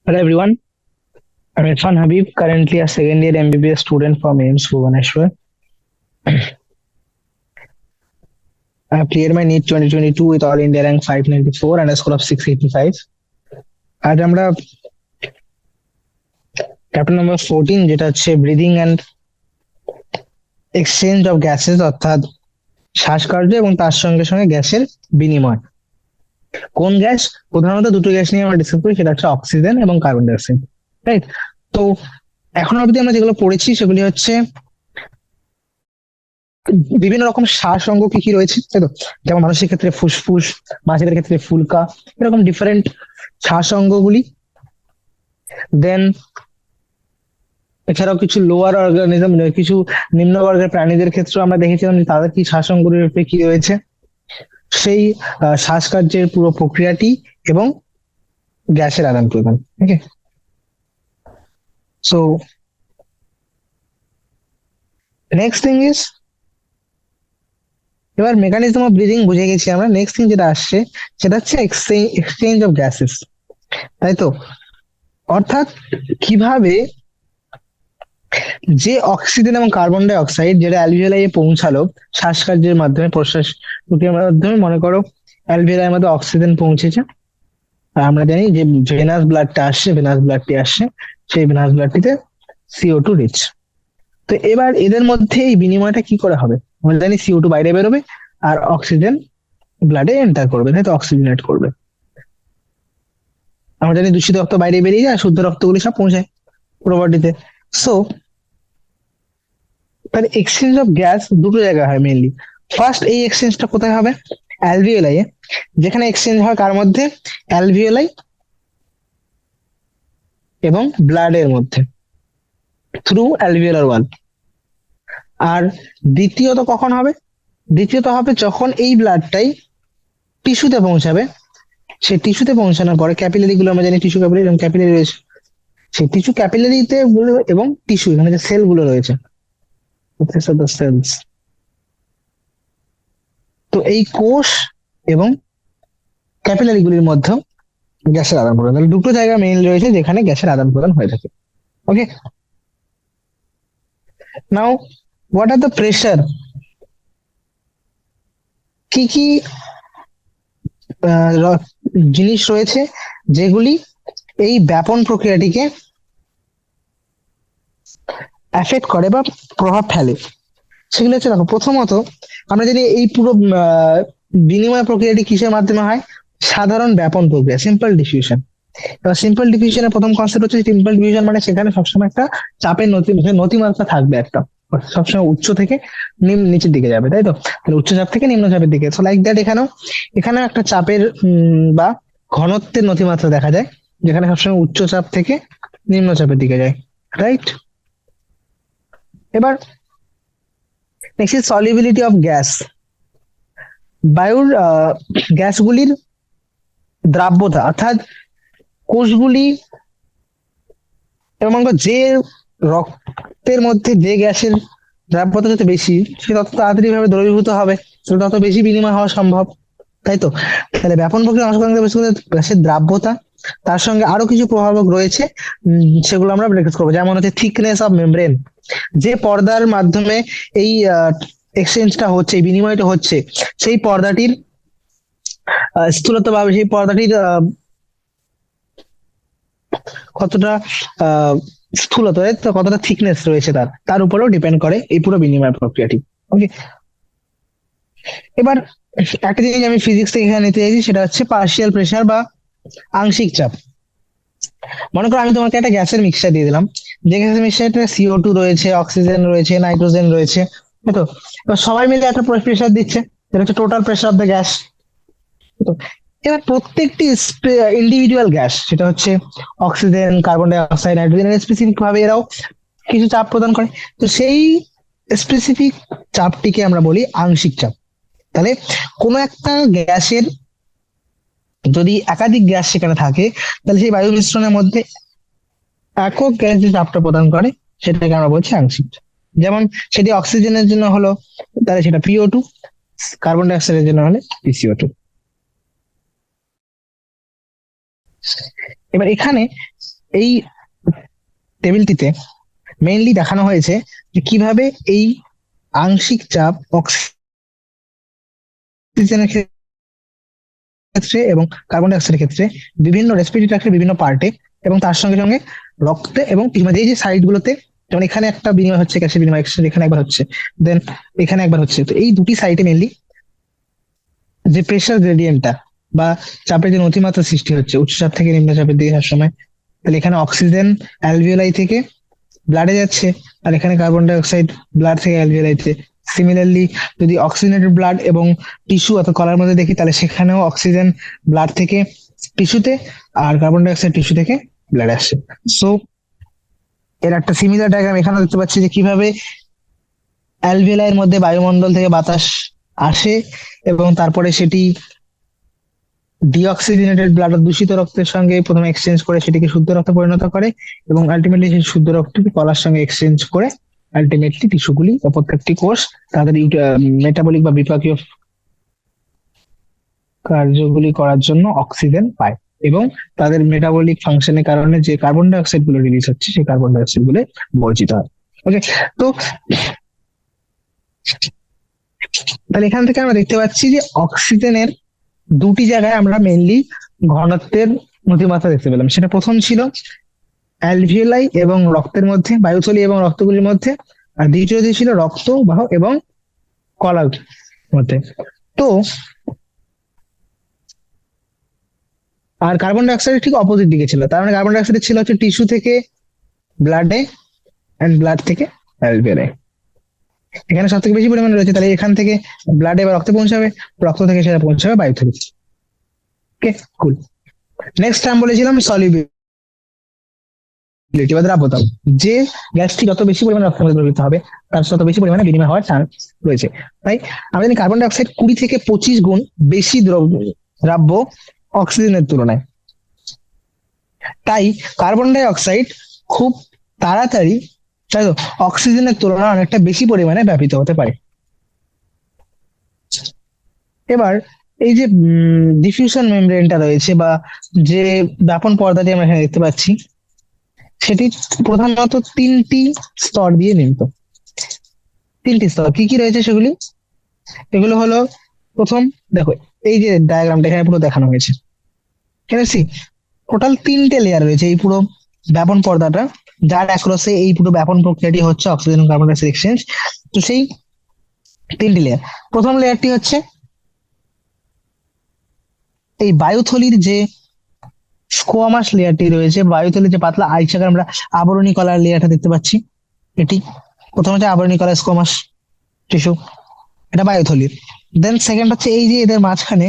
Hello everyone, I'm Irfan Habib, currently a second year MBBS student from AIMS Bhubaneswar. I have cleared my NEET 2022 with All India rank 594 and a score of 685. আজ আমরা chapter নম্বর 14 যেটা হচ্ছে breathing and exchange of gases অর্থাৎ শ্বাসকার্য এবং তার সঙ্গে সঙ্গে গ্যাসের বিনিময়। কোন গ্যাস? প্রধানত দুটো গ্যাস নিয়ে আমরা ডিসকাস করি, সেটা হচ্ছে অক্সিজেন এবং কার্বন ডাই অক্সাইড, রাইট? তো এখন অবধি আমরা যেগুলো পড়েছি সেগুলি হচ্ছে বিভিন্ন রকম শ্বাস অঙ্গ কি কি রয়েছে, তাই তো? যেমন মানুষের ক্ষেত্রে ফুসফুস, মাছেদের ক্ষেত্রে ফুলকা, এরকম ডিফারেন্ট শ্বাস অঙ্গগুলি। দেন এছাড়াও কিছু লোয়ার অর্গানিজম, কিছু নিম্নবর্গের প্রাণীদের ক্ষেত্রে আমরা দেখেছিলাম যে তাদের কি শ্বাস অঙ্গগুলির উপরে কি রয়েছে, সেই শ্বাসকার্যের পুরো প্রক্রিয়াটি এবং গ্যাসের আদান প্রদান। ওকে, সো নেক্সট থিং ইজ, এবার মেকানিজম অফ ব্রিদিং বুঝে গেছি আমরা। নেক্সট থিং যেটা আসছে সেটা হচ্ছে এক্সচেঞ্জ অফ গ্যাসেস, তাই তো? অর্থাৎ কিভাবে যে অক্সিজেন এবং কার্বন ডাই অক্সাইড যেটা অ্যালভিওলাই পৌঁছালো শ্বাসকার্যের মাধ্যমে, প্রশ্বাস প্রক্রিয়ার মাধ্যমে, মনে করো অ্যালভিওলাই মধ্যে অক্সিজেন পৌঁছেছে, আর আমরা জানি যে ভেনাস ব্লাডটা আসছে, ভেনাস ব্লাডটি আসছে, সেই ভেনাস ব্লাডটিতে CO2 রিচ। তো এবার এদের মধ্যে এই বিনিময়টা কি করে হবে? আমরা জানি CO2 বাইরে বেরোবে আর অক্সিজেন ব্লাডে এন্টার করবে, তাই তো? অক্সিজেনেট করবে। আমরা জানি দূষিত রক্ত বাইরে বেরিয়ে যায়, শুদ্ধ রক্তগুলি সব পৌঁছায় পুরো বডিতে। সো তাহলে এক্সচেঞ্জ অফ গ্যাস দুটো জায়গায় হয় মেইনলি। ফার্স্ট এই এক্সচেঞ্জটা কোথায় হবে? অ্যালভিওলাই এ। যেখানে এক্সচেঞ্জ হয় কার মধ্যে? অ্যালভিওলাই এবং ব্লাডের মধ্যে, থ্রু অ্যালভিওলার ওয়াল। আর দ্বিতীয়ত কখন হবে? দ্বিতীয়ত হবে যখন এই ব্লাডটাই টিস্যুতে পৌঁছাবে। সেই টিস্যুতে পৌঁছানোর পরে ক্যাপিলারি গুলো, আমরা জানি টিস্যু ক্যাপিলারি এবং ক্যাপিলারি রয়েছে, সেই টিস্যু ক্যাপিলারিতে এবং টিস্যু, এখানে যে সেল গুলো রয়েছে, সেলস, তো এই কোষ এবং ক্যাপিলারি গুলির মধ্যে গ্যাসের আদান প্রদান। তাহলে দুটো জায়গা মেইন রয়েছে যেখানে গ্যাসের আদান প্রদান হয়ে থাকে। Okay, now what are the pressure? কি কি জিনিস রয়েছে যেগুলি এই ব্যাপন প্রক্রিয়াটিকে এফেক্ট করে বা প্রভাব ফেলে? সেগুলো হচ্ছে, দেখো, প্রথমত আমরা জানি এই পুরো বিনিময় প্রক্রিয়াটি কিসের মাধ্যমে হয়? সাধারণ ব্যাপন প্রক্রিয়া, সিম্পল ডিফিউশন। এবার সিম্পল ডিফিউশনের প্রথম কনসেপ্ট হচ্ছে সিম্পল ডিফিউশন, মানে সেখানে সবসময় একটা চাপের নতিমাত্রা থাকবে একটা, সবসময় উচ্চ থেকে নিচের দিকে যাবে, তাই তো? তাহলে উচ্চ চাপ থেকে নিম্ন চাপের দিকে। সো লাইক দ্যাট এখানেও একটা চাপের বা ঘনত্বের নতিমাত্রা দেখা যায়, যেখানে সবসময় উচ্চ চাপ থেকে নিম্ন চাপের দিকে যায়, রাইট? এবার next is solubility of gas. বায়ুর গ্যাসগুলির দ্রাব্যতা, অর্থাৎ কোষগুলি এবং যে রক্তের মধ্যে যে গ্যাসের দ্রাব্যতা যত বেশি, সে তত তাড়াতাড়ি ভাবে দ্রবীভূত হবে, সে তত বেশি বিনিময় হওয়া সম্ভব, তাই তো? তাহলে ব্যাপন প্রক্রিয়া অংশগ্রহণ গ্যাসের দ্রাব্যতা, তার সঙ্গে আরো কিছু প্রভাবক রয়েছে, সেগুলো আমরা ব্রেক করবো। যেমন হচ্ছে থিকনেস অফ মেমব্রেন, যে পর্দার মাধ্যমে এই এক্সচেঞ্জটা হচ্ছে, এই বিনিময়টা হচ্ছে, সেই পর্দাটির স্থূলতা বা সেই পর্দাটির কতটা স্থূলতা, তো কতটা থিকনেস রয়েছে তার উপরেও ডিপেন্ড করে এই পুরো বিনিময় প্রক্রিয়াটি। ওকে, এবার একটা জিনিস আমি ফিজিক্স থেকে এখানে নিতে চাইছি, সেটা হচ্ছে পার্শিয়াল প্রেসার বা আংশিক চাপ। মনে করো আমি তোমাকে একটা গ্যাসের মিক্সচার দিয়ে দিলাম, যে গ্যাসের মিক্সচারটা CO2 রয়েছে, অক্সিজেন রয়েছে, নাইট্রোজেন রয়েছে, তাই তো? এবার সবাই মিলে একটা প্রেসার দিচ্ছে, এটা হচ্ছে total pressure of the gas. এবার প্রত্যেকটি ইন্ডিভিজুয়াল গ্যাস, সেটা হচ্ছে oxygen, carbon die oxide, nitrogen, specific ভাবে এরাও কিছু চাপ প্রদান করে। তো সেই স্পেসিফিক চাপটিকে আমরা বলি আংশিক চাপ। তাহলে কোনো একটা গ্যাসের যদি একাধিক গ্যাস সেখানে থাকে, তাহলে সেই বায়ু মিশ্রণের মধ্যে একক গ্যাস যে চাপটা প্রদান করে সেটাকে আমরা বলছি আংশিক চাপ। যেমন সেটি অক্সিজেনের জন্য হলো, তাহলে সেটা PO2, কার্বন ডাই অক্সাইডের জন্য হলে PCO2। এবার এখানে এই টেবিলটিতে মেইনলি দেখানো হয়েছে যে কিভাবে এই আংশিক চাপ অক্সিজেনের ক্ষেত্রে এবং কার্বন ডাই অক্সাইডের ক্ষেত্রে বিভিন্ন রেসপিরেটরি ট্র্যাক্টের বিভিন্ন পার্টে এবং তার সঙ্গে সঙ্গে রক্তে এবং মানে এই যে সাইড গুলোতে, যেমন এখানে একটা বিনিময় হচ্ছে, গ্যাসের বিনিময় এখানে একবার হচ্ছে, দেন এখানে একবার হচ্ছে। তো এই দুটি সাইডে মেনলি যে প্রেশার গ্রেডিয়েন্টটা বা চাপের যে অতিমাত্রা সৃষ্টি হচ্ছে উচ্চ চাপ থেকে নিম্ন চাপের দিকে সব সময়, তাহলে এখানে অক্সিজেন অ্যালভিওলাই থেকে ব্লাডে যাচ্ছে, আর এখানে কার্বন ডাই অক্সাইড ব্লাড থেকে অ্যালভিওলাইতে। সিমিলারলি যদি অক্সিজেনেটেড ব্লাড এবং টিস্যু অর্থাৎ কলার মধ্যে দেখি, তাহলে সেখানেও অক্সিজেন ব্লাড থেকে টিস্যুতে আর কার্বন ডাই অক্সাইড টিস্যু থেকে ব্লাডে আসছে। সো এর একটা সিমিলার ডায়াগ্রাম এখানে দেখতে পাচ্ছি যে কিভাবে অ্যালভিওলাইয়ের মধ্যে বায়ুমণ্ডল থেকে বাতাস আসে এবং তারপরে সেটি ডিঅক্সিজেনেটেড ব্লাড দূষিত রক্তের সঙ্গে প্রথমে এক্সচেঞ্জ করে সেটিকে শুদ্ধ রক্তে পরিণত করে এবং আলটিমেটলি সেই শুদ্ধ রক্তটি কলার সঙ্গে এক্সচেঞ্জ করে আলটিমেটলি টিস্যুগুলি বা প্রত্যেকটি কোষ তাদের মেটাবলিক বা বিপাকীয় কার্যগুলি করার জন্য অক্সিজেন পায় এবং তাদের মেটাবলিক ফাংশনের কারণে যে কার্বন ডাই অক্সাইড গুলো রিলিজ হচ্ছে সেই কার্বন ডাই অক্সাইড গুলো বর্জিত হয়। ওকে, তো তাহলে এখান থেকে আমরা দেখতে পাচ্ছি যে অক্সিজেনের দুটি জায়গায় আমরা মেইনলি ঘনত্বের অতিমাত্রা দেখতে পেলাম। সেটা প্রথম ছিল অ্যালভিওলাই এবং রক্তের মধ্যে, বায়ুথলি এবং রক্তগুলির মধ্যে, আর দ্বিতীয়টি ছিল রক্তবাহ এবং কলার মধ্যে। তো আর কার্বন ডাই অক্সাইড ঠিক অপোজিট দিকে ছিল, তার মানে কার্বন ডাই অক্সাইড ছিল হচ্ছে টিস্যু থেকে ব্লাডে এন্ড ব্লাড থেকে অ্যালভিওলাই। এখানে সব থেকে বেশি পরিমাণে রয়েছে, তাহলে এখান থেকে ব্লাডে বা রক্তে পৌঁছাবে, রক্ত থেকে সেটা পৌঁছাবে বায়ুথলিতে। ওকে, কুল। নেক্সট টার্ম বলেছিলাম সলিবিলিটি বা দ্রাব্যতা। যে গ্যাসটি যত বেশি পরিমাণে রক্তের মধ্যে দ্রবীভূত হবে তার তত বেশি পরিমাণে বিনিময় হওয়ার চান্স রয়েছে। তাই আমরা জানি কার্বন ডাই অক্সাইড 20 থেকে 25 গুণ বেশি দ্রাব্য অক্সিজেনের তুলনায়। তাই কার্বন ডাই অক্সাইড খুব তাড়াতাড়ি, তাই তো, অক্সিজেনের তুলনায় অনেকটা বেশি পরিমাণে ব্যাপিত হতে পারে। এবার এই যে ডিফিউশন মেমব্রেনটা রয়েছে বা যে ব্যাপন পর্দাটি আমরা এখানে দেখতে পাচ্ছি, সেটি প্রধানত তিনটি স্তর দিয়ে নির্মিত। তিনটি স্তর কি কি রয়েছে সেগুলি, এগুলো হলো, প্রথম দেখো এই যে ডায়াগ্রামটা এখানে পুরো দেখানো হয়েছে, ঠিক আছে? টোটাল 3টে লেয়ার রয়েছে এই পুরো ব্যাপন পর্দাটা, যার অ্যাক্রসে এই পুরো ব্যাপন প্রক্রিয়াটি হচ্ছে অক্সিজেন ও কার্বন ডাই অক্সাইড এক্সচেঞ্জ। তো সেই 3টি লেয়ার, প্রথম লেয়ারটি হচ্ছে এই বায়ুথলির যে স্কোয়ামাস লেয়ারটি রয়েছে, বায়ুথলির যে পাতলা আইচাকার আমরা আবরণী কলার লেয়ারটা দেখতে পাচ্ছি, এটি প্রথম হচ্ছে আবরণী কলার স্কোয়ামাস টিস্যু, এটা বায়ুথলির। দেন সেকেন্ড হচ্ছে এই যে এদের মাঝখানে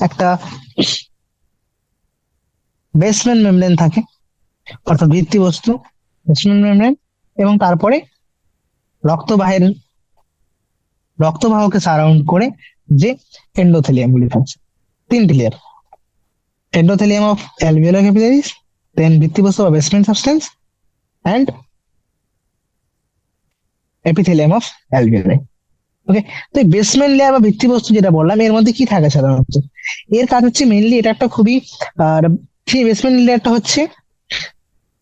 একটা বেসমেন্ট মেমব্রেন থাকে, অর্থাৎ ভিত্তি বস্তু, বেসমেন্ট মেমব্রেন, এবং তারপরে রক্তবাহের রক্তবাহকে সারাউন্ড করে যে এন্ডোথেলিয়াম গুলি থাকছে। 3টি layer, endothelium of alveolar capillaries, then ভিত্তিবস্তু বা basement substance, and epithelium of alveoli. Okay, তো এই বেসমেন্ট লেয়ার বা ভিত্তিবস্তু যেটা বললাম, এর মধ্যে কি থাকে সাধারণত? এর কাজ হচ্ছে মেইনলি, এটা একটা খুবই সেই বেসমেন্ট লেয়ারটা হচ্ছে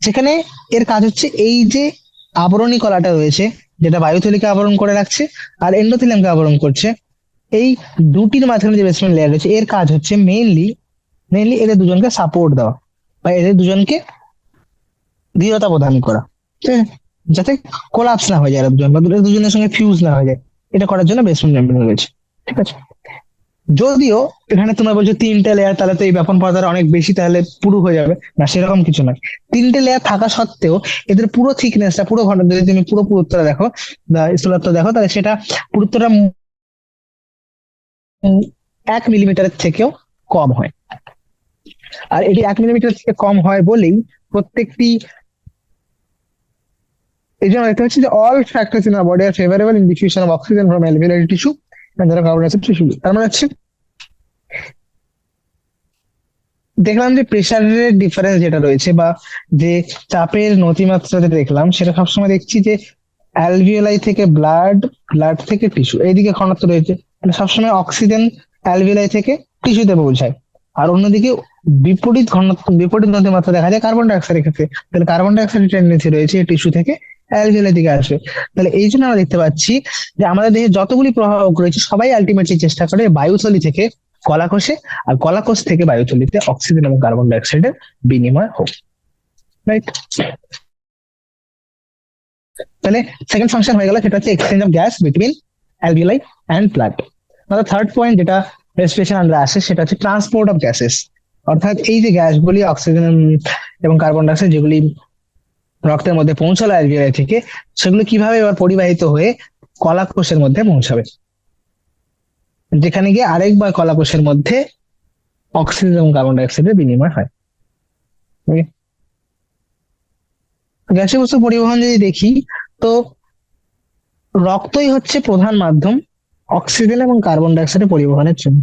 যেখানে এর কাজ হচ্ছে এই যে আবরণী কলাটা রয়েছে যেটা বায়ুথলিকে আবরণ করে রাখছে আর এন্ডোথেলিয়ামকে আবরণ করছে, এই দুটির মাঝখানে যে বেসমেন্ট লেয়ার রয়েছে এর কাজ হচ্ছে মেইনলি এদের দুজনকে সাপোর্ট দেওয়া বা এদের দুজনকে দৃঢ়তা প্রদান করা, ঠিক আছে? যাতে কোলাপস না হয়ে যায় এরা দুজন, বা দুজনের সঙ্গে ফিউজ না হয়ে যায়, এটা করার জন্য বেসমেন্ট মেমব্রেন রয়েছে, ঠিক আছে? যদিও এখানে তোমরা বলছো 3টে লেয়ার, তাহলে তো এই ব্যাপন পর্দাটা অনেক বেশি, তাহলে পুরো হয়ে যাবে না, সেরকম কিছু নয়। 3টে লেয়ার থাকা সত্ত্বেও এদের পুরো থিকনেসটা, পুরো ঘনত্ব, যদি তুমি পুরো পুরুত্বটা দেখো বা স্থূলত্ব দেখো, তাহলে সেটা পুরুত্বটা 1 মিলিমিটারের থেকেও কম হয়। আর এটি 1 মিলিমিটার থেকে কম হয় বলেই প্রত্যেকটি, এই জন্য দেখতে পাচ্ছি যে all factors in our body R favourable in diffusion of oxygen from অ্যালভিওলারি tissue and carbon die oxide tissue. তার মানে হচ্ছে দেখলাম যে প্রেসারের ডিফারেন্স যেটা রয়েছে বা যে চাপের নতিমাত্রা যেটা দেখলাম, সেটা সবসময় দেখছি যে অ্যালভিওলাই থেকে ব্লাড, ব্লাড থেকে টিস্যু, এইদিকে ঘনত্ব রয়েছে, মানে সবসময় অক্সিজেন অ্যালভিওলাই থেকে টিস্যুতে পৌঁছায়, আর অন্যদিকে বিপরীত নতিমাত্রা দেখা যায় কার্বন ডাই অক্সাইডের ক্ষেত্রে। তাহলে কার্বন ডাই অক্সাইডের টেন্ডেন্সি রয়েছে টিস্যু থেকে অ্যালভিওলের দিকে আসবে। তাহলে এই জন্য আমরা দেখতে পাচ্ছি যে আমাদের দেহে যতগুলি প্রভাবক রয়েছে সবাই আলটিমেটলি চেষ্টা করে বায়ুথলি থেকে কলাকোষে, আর কলাকোষ থেকে বায়ুথলিতে অক্সিজেন এবং কার্বন ডাই অক্সাইডের বিনিময় হোক। রাইট? তাহলে সেকেন্ড ফাংশন হয়ে গেল, সেটা হচ্ছে exchange of gas between alveoli and blood. Third point যেটা রেসপিরেশন আন্ডার আসে সেটা হচ্ছে ট্রান্সপোর্ট অফ গ্যাসেস। অর্থাৎ এই যে গ্যাসগুলি অক্সিজেন এবং কার্বন ডাই অক্সাইড যেগুলি রক্তের মধ্যে পৌঁছালো অ্যালভিওলাই থেকে, সেগুলো কিভাবে এবার পরিবাহিত হয়ে কলাকোষের মধ্যে পৌঁছাবে, যেখানে গিয়ে আরেকবার কলাকোষের মধ্যে অক্সিজেন এবং কার্বন ডাই অক্সাইডের বিনিময় হয়। গ্যাসীয় বস্তু পরিবহন যদি দেখি, তো রক্তই হচ্ছে প্রধান মাধ্যম অক্সিজেন এবং কার্বন ডাই অক্সাইডের পরিবহনের জন্য।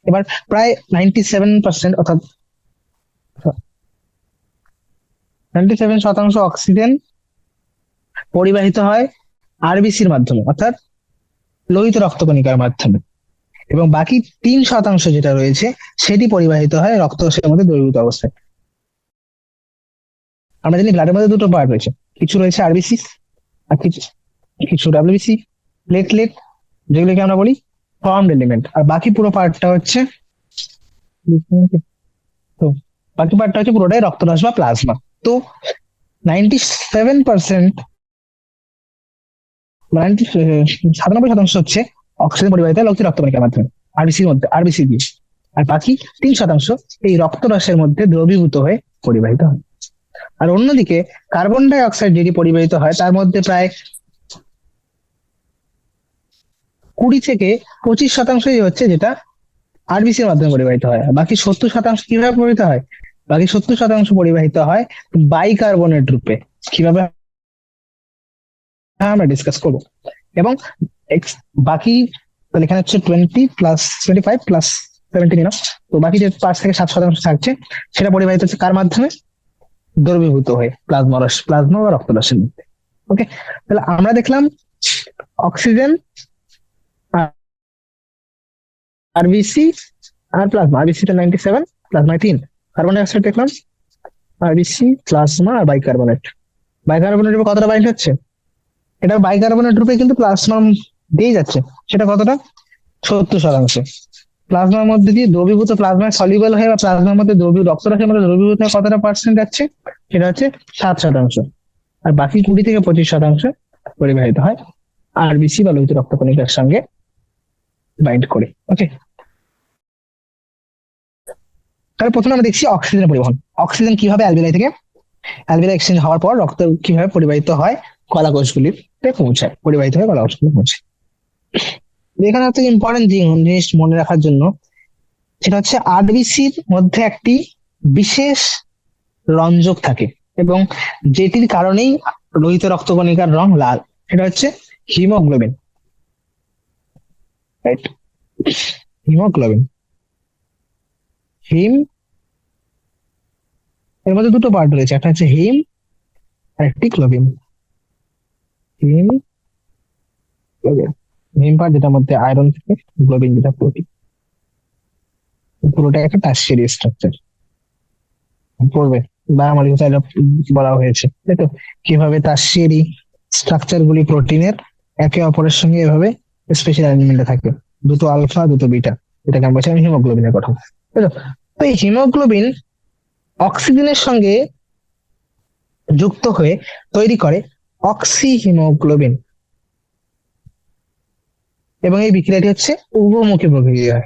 এবার প্রায় 97%, অর্থাৎ 97% অক্সিজেন পরিবাহিত হয় আরবিসির মাধ্যমে, অর্থাৎ লোহিত রক্তকণিকার মাধ্যমে, এবং বাকি 3% যেটা রয়েছে সেটি পরিবাহিত হয় রক্তকোষের মধ্যে দ্রবীভূত অবস্থায়। আমরা জানি ব্লাডের মধ্যে দুটো পার্ট রয়েছে, কিছু রয়েছে আরবিসি আর কিছু ডাব্লিউবিসি, প্লেটলেট, যেগুলোকে আমরা বলি ফর্মড এলিমেন্ট, আর বাকি পুরো পার্টটা হচ্ছে পুরোটাই রক্তরস বা প্লাজমা। তো 97%, 97% হচ্ছে অক্সিজেন পরিবাহিত হয় লোহিত রক্তকণিকার মাধ্যমে আরবিসির মধ্যে, আরবিসি দিয়ে, আর বাকি 3% এই রক্তরসের মধ্যে দ্রবীভূত হয়ে পরিবাহিত হয়। আর অন্যদিকে কার্বন ডাই অক্সাইড যেটি পরিবাহিত হয় তার মধ্যে প্রায় 20 থেকে 25% হচ্ছে যেটা আরবিসির মাধ্যমে পরিবাহিত হয়। বাকি 70% কিভাবে পরিবাহিত হয়? বাকি 70% পরিবাহিত হয় বাইকার্বনেট রূপে। কিভাবে আমরা ডিসকাস করবো। এবং বাকি এখানে হচ্ছে 20+25+17, তো বাকি যে 5 থেকে 7% থাকছে সেটা পরিবাহিত হচ্ছে কার মাধ্যমে? দ্রবীভূত হয়ে প্লাজমা বা রক্তরসের মধ্যে। ওকে, তাহলে আমরা দেখলাম অক্সিজেন, আরবিসি আর plasma. আরবিসিটা 97, plasma 3। Carbon die oxide দেখলাম আরবিসি, প্লাজমা আর বাইকার্বনেট। বাইকার্বনেট রূপে কতটা বাইন্ড হচ্ছে? এটা বাইকার্বনেট রূপে কিন্তু প্লাজমা দিয়ে যাচ্ছে, সেটা কতটা? 70%। প্লাজমার মধ্যে দিয়ে দ্রবীভূত, প্লাজমা সলিউবল হয়ে বা প্লাজমার মধ্যে রক্তরসের মধ্যে দ্রবীভূত হয়ে কতটা পার্সেন্ট যাচ্ছে? সেটা হচ্ছে 7%। আর বাকি 20 থেকে 25% পরিবাহিত হয় আরবিসি বা লোহিত রক্তকণিকার সঙ্গে বাইন্ড করে। ওকে, তাহলে প্রথমে আমরা দেখছি অক্সিজেন পরিবহন। অক্সিজেন কিভাবে অ্যালভিওলাই এক্সচেঞ্জ হওয়ার পর রক্ত কিভাবে পরিবাহিত হয় কলাকোষগুলিতে পৌঁছায়, পরিবাহিত হয়ে কলাকোষগুলি পৌঁছায়। এখানে হচ্ছে ইম্পর্টেন্ট জিনিস মনে রাখার জন্য, সেটা হচ্ছে আরবিসির মধ্যে একটি বিশেষ রঞ্জক থাকে এবং যেটির কারণেই লোহিত রক্তকণিকার রং লাল, সেটা হচ্ছে হিমোগ্লোবিন। রাইট? হিমোগ্লোবিন, হিম, এর মধ্যে দুটো পার্ট রয়েছে, একটা হচ্ছে হিম আর একটি গ্লোবিন। হিম, গ্লোবিন। হিম পার্ট যেটার মধ্যে আয়রন থাকে, গ্লোবিন যেটা প্রোটিন। পুরোটা একটা টার্সিয়ারি স্ট্রাকচার পড়বে বা আমার বলা হয়েছে, তাই তো? কিভাবে টার্সিয়ারি স্ট্রাকচার গুলি প্রোটিনের একে অপরের সঙ্গে এভাবে স্পেশাল অ্যারেঞ্জমেন্টে থাকে, দুটো আলফা দুটো বিটা, এটাকে আমরা বলছিলাম হিমোগ্লোবিনের কথা, তাই তো? তো এই হিমোগ্লোবিন অক্সিজেনের সঙ্গে যুক্ত হয়ে তৈরি করে অক্সি হিমোগ্লোবিন, এবং এই বিক্রিয়াটি হচ্ছে উভমুখী প্রক্রিয়া।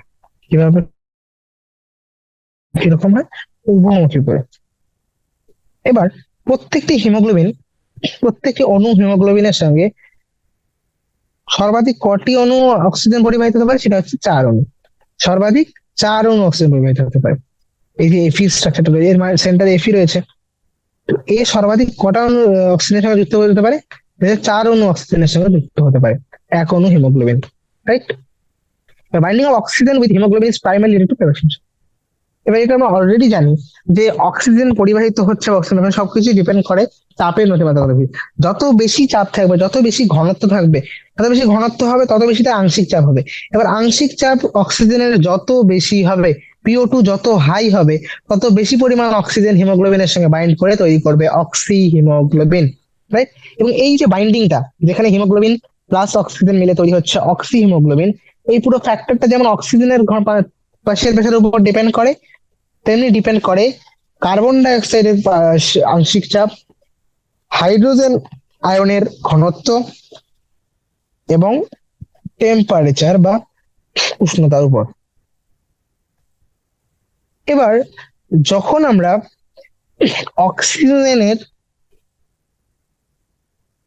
কিভাবে, কিরকম হয়? উভমুখী করে। এবার প্রত্যেকটি অণু হিমোগ্লোবিনের সঙ্গে সর্বাধিক কটি অণু অক্সিজেন পরিবাহিত হতে পারে? সেটা হচ্ছে 4 অণু। সর্বাধিক 4 অণু অক্সিজেন পরিবাহিত হতে পারে। এই যে এফি স্ট্রাকচারটা রয়েছে, এর সেন্টারে এফি রয়েছে, এ সর্বাধিক কটা অণু অক্সিজেনের সঙ্গে যুক্ত হতে পারে? 4 অণু অক্সিজেনের সঙ্গে যুক্ত হতে পারে এক অণু haemoglobin. Right? Binding of oxygen with haemoglobin is primary related to pressure. এবার এটা আমরা অলরেডি জানি যে অক্সিজেন পরিবাহিত হচ্ছে, অক্সিজেন সবকিছু ডিপেন্ড করে চাপের নতিমাত্রা। যত বেশি চাপ থাকবে, যত বেশি ঘনত্ব থাকবে, তত বেশি ঘনত্ব হবে তত বেশি তার আংশিক চাপ হবে। এবার আংশিক চাপ অক্সিজেনের যত বেশি হবে PO2 যত হাই হবে তত বেশি পরিমাণ অক্সিজেন হিমোগ্লোবিনের সঙ্গে বাইন্ড করে তৈরি করবে অক্সি হিমোগ্লোবিন, রাইট? এবং এই যে বাইন্ডিংটা, যেখানে হিমোগ্লোবিন প্লাস অক্সিজেন মিলে তৈরি হচ্ছে অক্সি হিমোগ্লোবিন, এই পুরো ফ্যাক্টরটা যেমন অক্সিজেনের পার্শিয়াল প্রেশারের উপর ডিপেন্ড করে, তেমনি ডিপেন্ড করে কার্বন ডাই অক্সাইডের আংশিক চাপ, হাইড্রোজেন আয়নের ঘনত্ব এবং টেম্পারেচার বা উষ্ণতার উপর। এবার যখন আমরা অক্সিজেনের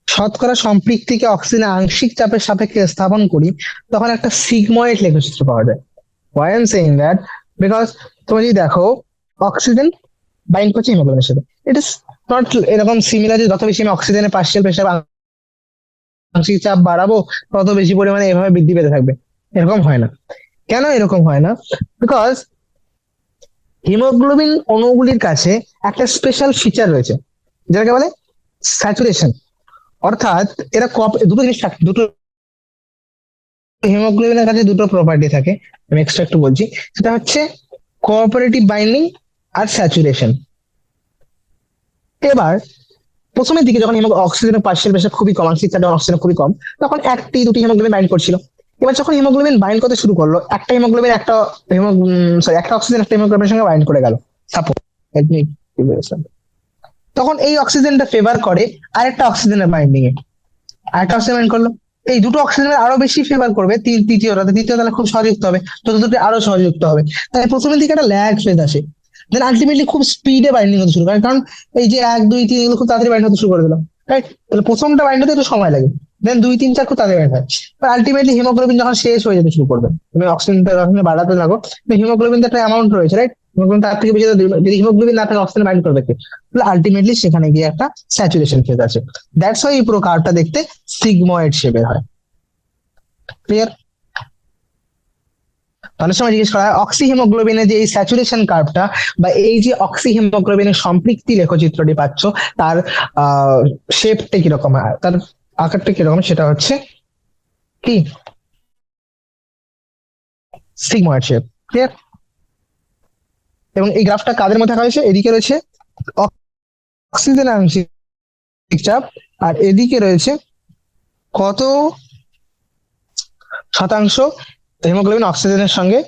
শতকরা সম্পৃক্তিকে অক্সিজেনের আংশিক চাপের সাপেক্ষে স্থাপন করি, তখন একটা সিগময়েড লেখচিত্র পাওয়া যায়। Why I'm saying that? Because তুমি যদি দেখো অক্সিজেন বাইন্ড করছে হিমোগ্লোবিনের সাথে, ইট ইস নট এরকম সিমিলার যে যত বেশি আমি অক্সিজেনের পার্শিয়াল প্রেসার আংশিক চাপ বাড়াবো তত বেশি পরিমাণে এভাবে বৃদ্ধি পেতে থাকবে, এরকম হয় না। কেন এরকম হয় না? বিকজ হিমোগ্লোবিন অণুগুলির কাছে একটা স্পেশাল ফিচার রয়েছে, যেটাকে বলে স্যাচুরেশন। অর্থাৎ এরা দুটো জিনিস থাকে, দুটো হিমোগ্লোবিনের কাছে দুটো প্রপার্টি থাকে, আমি এক্সট্রা একটু বলছি। সেটা হচ্ছে কোঅপারেটিভ বাইন্ডিং আর স্যাচুরেশন। এবার প্রথমের দিকে যখন অক্সিজেনের পার্শিয়াল প্রেসার খুবই কম, আংশিক চাপ অক্সিজেন খুবই কম, তখন একটি দুটি হিমোগ্লোবিন বাইন্ড করছিল। এবার যখন হিমোগ্লোবিন বাইন্ড করতে শুরু করলো, একটা হিমোগ্লোবিন একটা সরি একটা অক্সিজেন একটা হিমোগ্লোবিনের সঙ্গে বাইন্ড করে গেল, সাপোজ, তখন এই অক্সিজেনটা ফেভার করে আরেকটা অক্সিজেনের বাইন্ডিং এ, আরেকটা অক্সিজেন বাইন্ড করলো, এই দুটো অক্সিজেনের আরো বেশি ফেভার করবে তৃতীয় তাহলে খুব সহযুক্ত হবে, চতুর্থটি আরো সহযুক্ত হবে। তাই প্রথমের দিকে একটা ল্যাগ ফেজ আসে, দেন আলটিমেটলি খুব স্পিডে বাইন্ডিং হতে শুরু করে, কারণ এই যে 1 2 3 এগুলো খুব তাড়াতাড়ি বাইন্ড হতে শুরু করে দিলাম, রাইট? তাহলে প্রথমটা বাইন্ড হতে একটু সময় লাগে, দেন 2 3 4 খুব তাড়াতাড়ি বাইন্ড হয়। আলটিমেটলি হিমোগ্লোবিন যখন শেষ হয়ে যেতে শুরু করবে, তুমি অক্সিজেনটা যখন বাড়াতে লাগো, হিমোগ্লোবিন একটা অ্যামাউন্ট রয়েছে, রাইট? হিমোগ্লোবিন তার থেকে বেশি যদি হিমোগ্লোবিন না থাকে অক্সিজেন বাইন্ড করবে কে? তাহলে আলটিমেটলি সেখানে গিয়ে একটা স্যাচুরেশন ফেজ আছে। দ্যাটস ওয়াই এই পুরো কার্ভটা দেখতে সিগময়েড শেপের হয়। ক্লিয়ার? অনেক সময় জিজ্ঞেস করা হয় অক্সি হিমোগ্লোবিনের যে এই স্যাচুরেশন কার্ভটা বা এই যে অক্সি হিমোগ্লোবিনের সম্পৃক্তি লেখচিত্রটি পাচ্ছ, তার শেপটা কিরকম হয়, তার আকারটা কিরকম, সেটা হচ্ছে কি সিগময়েড শেপ। ক্লিয়ার? এবং এই গ্রাফটা কাদের মধ্যে থাকা হয়েছে? এদিকে রয়েছে অক্সিজেন আংশিক চাপ আর এদিকে রয়েছে কত শতাংশ হিমোগ্লোবিন অক্সিজেনের সঙ্গে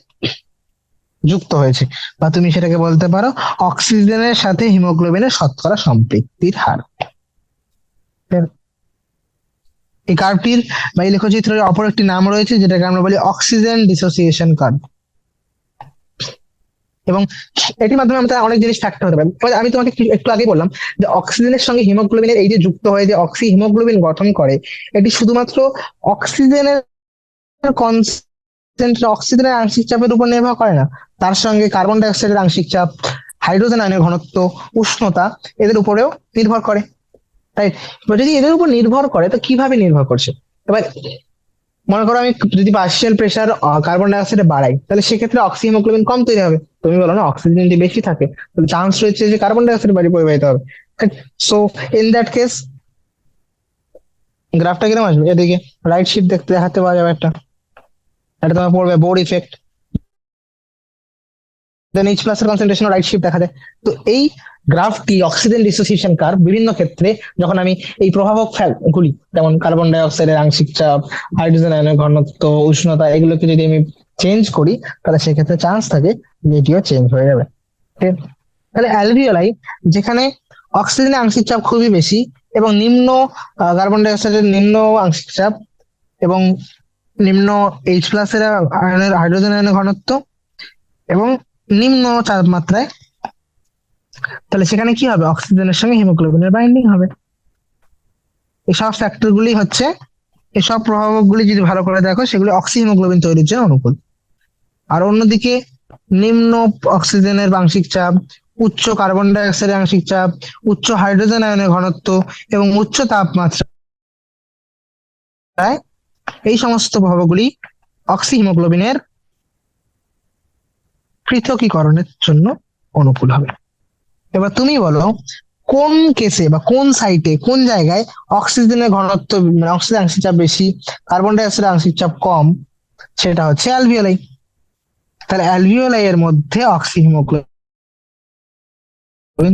যুক্ত হয়েছে, বা তুমি সেটাকে বলতে পারো অক্সিজেনের সাথে হিমোগ্লোবিনের শতকরা সম্পৃক্তির হার। এই কার্ভটির বা এই লেখচিত্রের অপর একটি নাম রয়েছে, যেটাকে আমরা বলি অক্সিজেন ডিসোসিয়েশন কার্ভ। এবং এটির মাধ্যমে আমরা অনেক জিনিস থাকতে হতে পারে। আমি তোমাকে একটু আগে বললাম যে অক্সিজেনের সঙ্গে হিমোগ্লোবিনের এই যে যুক্ত হয়ে যে অক্সি হিমোগ্লোবিন গঠন করে, এটি শুধুমাত্র অক্সিজেনের অক্সিজেনের আংশিক চাপের উপর নির্ভর করে না, তার সঙ্গে কার্বন ডাই অক্সাইডের আংশিক চাপ, হাইড্রোজেন আয়নের ঘনত্ব, উষ্ণতা এদের উপরেও নির্ভর করে, তাই যদি এদের উপর নির্ভর করে তো কিভাবে নির্ভর করছে? এবার মনে করো আমি যদি পার্শিয়াল প্রেসার কার্বন ডাই অক্সাইডে বাড়াই, তাহলে সেক্ষেত্রে অক্সি হিমোগ্লোবিন কম তৈরি হবে। তুমি বলো না অক্সিজেন যদি বেশি থাকে তাহলে চান্স রয়েছে যে কার্বন ডাই অক্সাইড বাড়ি পরিবাহিত হবে। সো ইন দ্যাট কেস গ্রাফটা কিরকম আসবে? এদিকে রাইট শিফট দেখতে দেখাতে পাওয়া যাবে একটা, এটা তোমার পড়বে বোর ইফেক্ট, দেন এইচ প্লাস এর কনসেন্ট্রেশন রাইট শিফট দেখা যায়। তো এই গ্রাফটি অক্সিজেন ডিসোসিয়েশন কার্ভ বিভিন্ন ক্ষেত্রে যখন আমি এই প্রভাবক গুলি যেমন কার্বন ডাই অক্সাইডের আংশিক চাপ, হাইড্রোজেন আয়নের ঘনত্ব, উষ্ণতা এগুলোকে যদি আমি চেঞ্জ করি, তাহলে সেক্ষেত্রে চান্স থাকে যে এটিও চেঞ্জ হয়ে যাবে। তাহলে অ্যালভিওলাই যেখানে অক্সিজেনের আংশিক চাপ খুবই বেশি এবং নিম্ন কার্বন ডাই অক্সাইডের নিম্ন আংশিক চাপ এবং নিম্ন এইচ প্লাস এর আয়নের হাইড্রোজেন আয়নের ঘনত্ব এবং নিম্ন তাপমাত্রায়, তাহলে সেখানে কি হবে? অক্সিজেনের সঙ্গে হিমোগ্লোবিনের বাইন্ডিং হবে। এসব ফ্যাক্টর গুলি হচ্ছে, এসব প্রভাবকগুলি যদি ভালো করে দেখো সেগুলি অক্সি হিমোগ্লোবিন তৈরির জন্য অনুকূল। আর অন্যদিকে নিম্ন অক্সিজেনের আংশিক চাপ, উচ্চ কার্বন ডাই অক্সাইডের আংশিক চাপ, উচ্চ হাইড্রোজেন আয়নের ঘনত্ব এবং উচ্চ তাপমাত্রায় এই সমস্ত প্রভাবগুলি অক্সি হিমোগ্লোবিনের পৃথকীকরণের জন্য অনুকূল হবে। এবার তুমি বলো কোন কেসে বা কোন সাইটে কোন জায়গায় অক্সিজেনের ঘনত্ব মানে অক্সিজেন আংশিক চাপ বেশি, কার্বন ডাই অক্সাইডের আংশিক চাপ কম, সেটা হচ্ছে অ্যালভিওলাই। তাহলে অ্যালভিওলাই এর মধ্যে অক্সিহিমোগ্লোবিন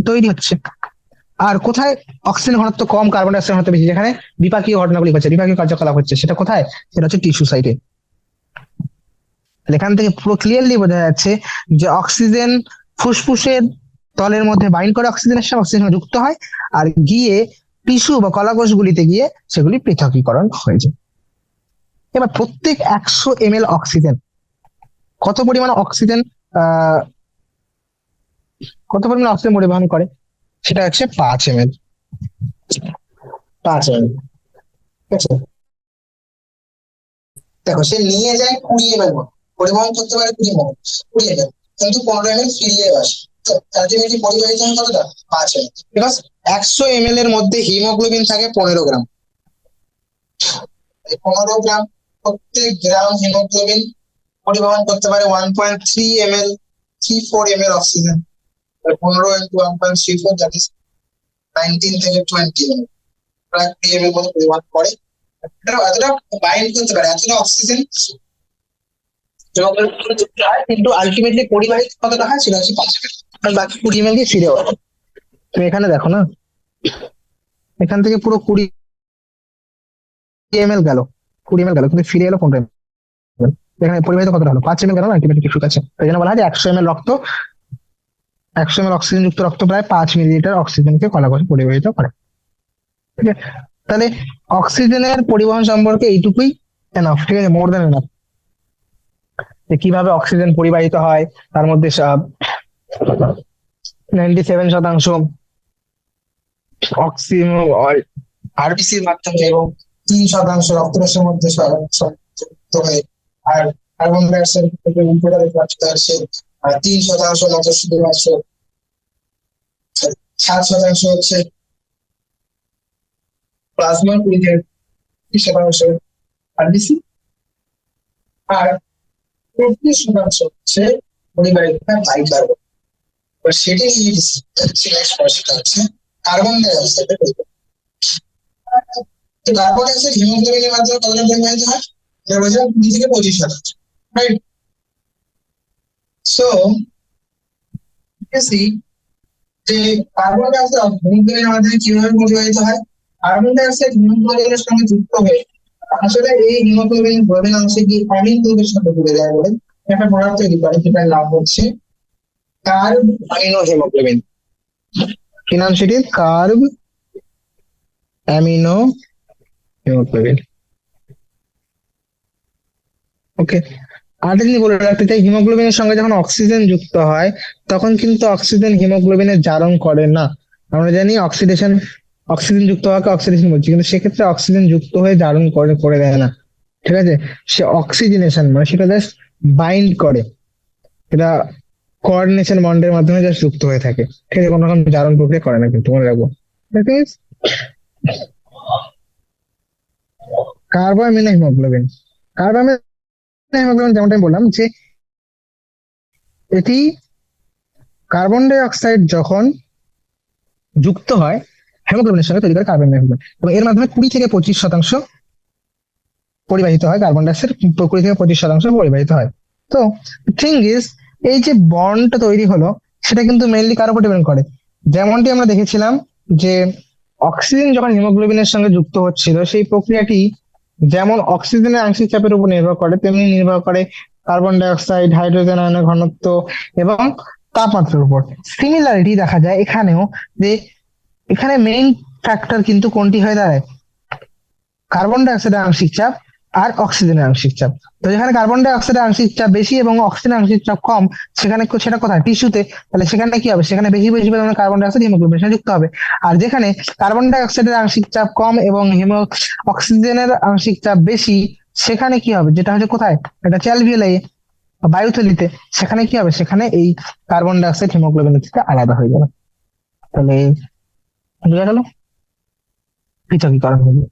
তৈরি হচ্ছে। আর কোথায় অক্সিজেন ঘনত্ব কম, কার্বন ডাই অক্সাইড ঘনত্ব বেশি, যেখানে বিপাকীয় ঘটনাগুলি হচ্ছে, বিপাকীয় কার্যকলাপ হচ্ছে, সেটা কোথায়? সেটা হচ্ছে টিস্যু সাইটে। এখান থেকে পুরো ক্লিয়ারলি বোঝা যাচ্ছে যে অক্সিজেন ফুসফুসের তলের মধ্যে বাইন্ড করে অক্সিজেনের সাথে, অক্সিজেন যুক্ত হয়, আর গিয়ে টিস্যু বা কলাকোষগুলিতে গিয়ে সেগুলি পৃথকীকরণ হয়ে যায়। এবার প্রত্যেক 100 ml অক্সিজেন কত পরিমাণ অক্সিজেন আহ কত পরিমাণ অক্সিজেন পরিবহন করে? সেটা হচ্ছে 5 ml। 5 ml, ঠিক আছে। দেখো সে নিয়ে যায় 20 ml, পরিবহন করতে পারে 20 ml, 20 ml, কিন্তু 15 ml ফিরিয়ে আসে। আলটিমেটলি পরিবাহিত হয় কতটা? 5 ml। বিকজ 100 ml এর মধ্যে হিমোগ্লোবিন থাকে 15 গ্রাম। 15 গ্রাম, প্রত্যেক গ্রাম হিমোগ্লোবিন পরিবহন করতে পারে 1.3 ml, 34 ml oxygen. 15 × 1.34, that is 19 থেকে 20 ml, প্রায় 3 ml মতো পরিবহন করে। এতটা বাইন্ড করতে পারে, এতটা অক্সিজেন যুক্ত হয়, কিন্তু আলটিমেটলি পরিবাহিত কতটা হয় সেটা হচ্ছে 5 ml, আর বাকি 20 ml দিয়ে ফিরে হয়। তুমি এখানে দেখো না, এখান থেকে পুরো 20 ml গেল, 20 ml গেল, কিন্তু ফিরে এলো 15 ml। এখানে পরিবাহিত কতটা হলো? 5 ml গেল না, আলটিমেটলি ঠিক আছে। তাই জন্য বলা হয় যে 100 ml রক্ত, 100 ml অক্সিজেন যুক্ত রক্ত প্রায় 5 মিলিলিটার অক্সিজেনকে কলাকোষে পরিবাহিত করে। ঠিক আছে, তাহলে অক্সিজেনের পরিবহন সম্পর্কে এইটুকুই এনাফ, ঠিক আছে, মোর দ্যান এনাফ। যে কিভাবে অক্সিজেন পরিবাহিত হয়, তার মধ্যে 97% অক্সিজেন আরবিসির মাধ্যমে এবং 3% রক্তরসের মধ্যে যুক্ত হয়ে, আর কার্বন ডাই অক্সাইড থেকে উল্টোটা দেখতে পাচ্ছি, 3% মতো শুধুমাত্র, 7% হচ্ছে প্লাজমা, 20% আরবিসি, আর 34% হচ্ছে পরিবাহিত বাইক কার্বন। সেটি নিয়ে সেটা হচ্ছে কার্বন ডাই অক্সাইডের পরিমাণ। তো কার্বন ডাই অক্সাইড হিমোগ্লোবিনের মাধ্যমে কতটা পরিমাণিত হয়? এটা বলছে 20 থেকে 25%, রাইট? সো সি যে কার্বন ডাই অক্সাইড হিমোগ্লোবিনের মাধ্যমে কিভাবে পরিবাহিত হয়? কার্বন ডাই অক্সাইড হিমোগ্লোবিনের সঙ্গে যুক্ত হয়ে আসলে এই হিমোগ্লোবিন গ্লোবিন অংশে গিয়ে অ্যামিন গ্রুপের সাথে জুড়ে যায় বলে একটা প্রোডাক্ট তৈরি করে, যেটার নাম হচ্ছে কার্ব অ্যামিনো হিমোগ্লোবিন। কি নাম সেটির? Carb amino haemoglobin. ওকে, আরেকটা জিনিস বলে রাখতে চাই, হিমোগ্লোবিনের সঙ্গে যখন অক্সিজেন যুক্ত হয় তখন কিন্তু অক্সিজেন হিমোগ্লোবিনের জারণ করে না। আমরা জানি অক্সিডেশন, অক্সিজেন যুক্ত হওয়াকে অক্সিডেশন বলছি, কিন্তু সেক্ষেত্রে অক্সিজেন যুক্ত হয়ে জারণ করে করে দেয় না, ঠিক আছে। সে অক্সিজেনেশন মানে সেটা জাস্ট বাইন্ড করে, এটা কোঅর্ডিনেশন বন্ডের মাধ্যমে জাস্ট যুক্ত হয়ে থাকে, ঠিক আছে, কোনো রকম জারণ প্রক্রিয়া করে না, কিন্তু মনে রাখবো। কার্বোঅ্যামিনো হিমোগ্লোবিন, কার্বোঅ্যামিনো হিমোগ্লোবিন যেমনটা আমি বললাম যে এটি কার্বন ডাই অক্সাইড যখন যুক্ত হয় হিমোগ্লোবিনের সঙ্গে তৈরি করে কার্বন ডাই অক্সাইড, এবং এর মাধ্যমে 20 থেকে 25% পরিবাহিত হয়, কার্বন ডাই অক্সাইড 20 থেকে 25% পরিবাহিত হয়। তো থিং ইজ, এই যে বন্ডটা তৈরি হলো সেটা কিন্তু মেইনলি কার উপর ডিপেন্ড করে? যেমনটি আমরা দেখেছিলাম যে অক্সিজেন যখন হিমোগ্লোবিনের সঙ্গে যুক্ত হচ্ছিল, সেই প্রক্রিয়াটি যেমন অক্সিজেনের আংশিক চাপের উপর নির্ভর করে, তেমনি নির্ভর করে কার্বন ডাই অক্সাইড, হাইড্রোজেন আয়নের ঘনত্ব এবং তাপমাত্রার উপর। সিমিলারিটি দেখা যায় এখানেও, যে এখানে মেইন ফ্যাক্টর কিন্তু কোনটি হয়ে দাঁড়ায়? কার্বন ডাই অক্সাইডের আংশিক চাপ আর অক্সিজেনের আংশিক চাপ। তো যেখানে কার্বন ডাই অক্সাইডের আংশিক চাপ বেশি এবং অক্সিজেনের আংশিক চাপ কম, সেখানে সেটা কোথায়? টিস্যুতে। তাহলে সেখানে কি হবে? সেখানে বেশি বেশি পরিমাণে কার্বন ডাই অক্সাইড হিমোগ্লোবিনের সাথে যুক্ত হবে। আর যেখানে কার্বন ডাই অক্সাইডের আংশিক চাপ কম এবং অক্সিজেনের আংশিক চাপ বেশি, সেখানে কি হবে? যেটা হচ্ছে কোথায়? এটা হচ্ছে অ্যালভিওলাই, বায়ুথলিতে। সেখানে কি হবে? সেখানে এই কার্বন ডাই অক্সাইড হিমোগ্লোবিনের থেকে আলাদা হয়ে যাবে। তাহলে বোঝা গেল, পৃথকীকরণ হয়ে যাবে।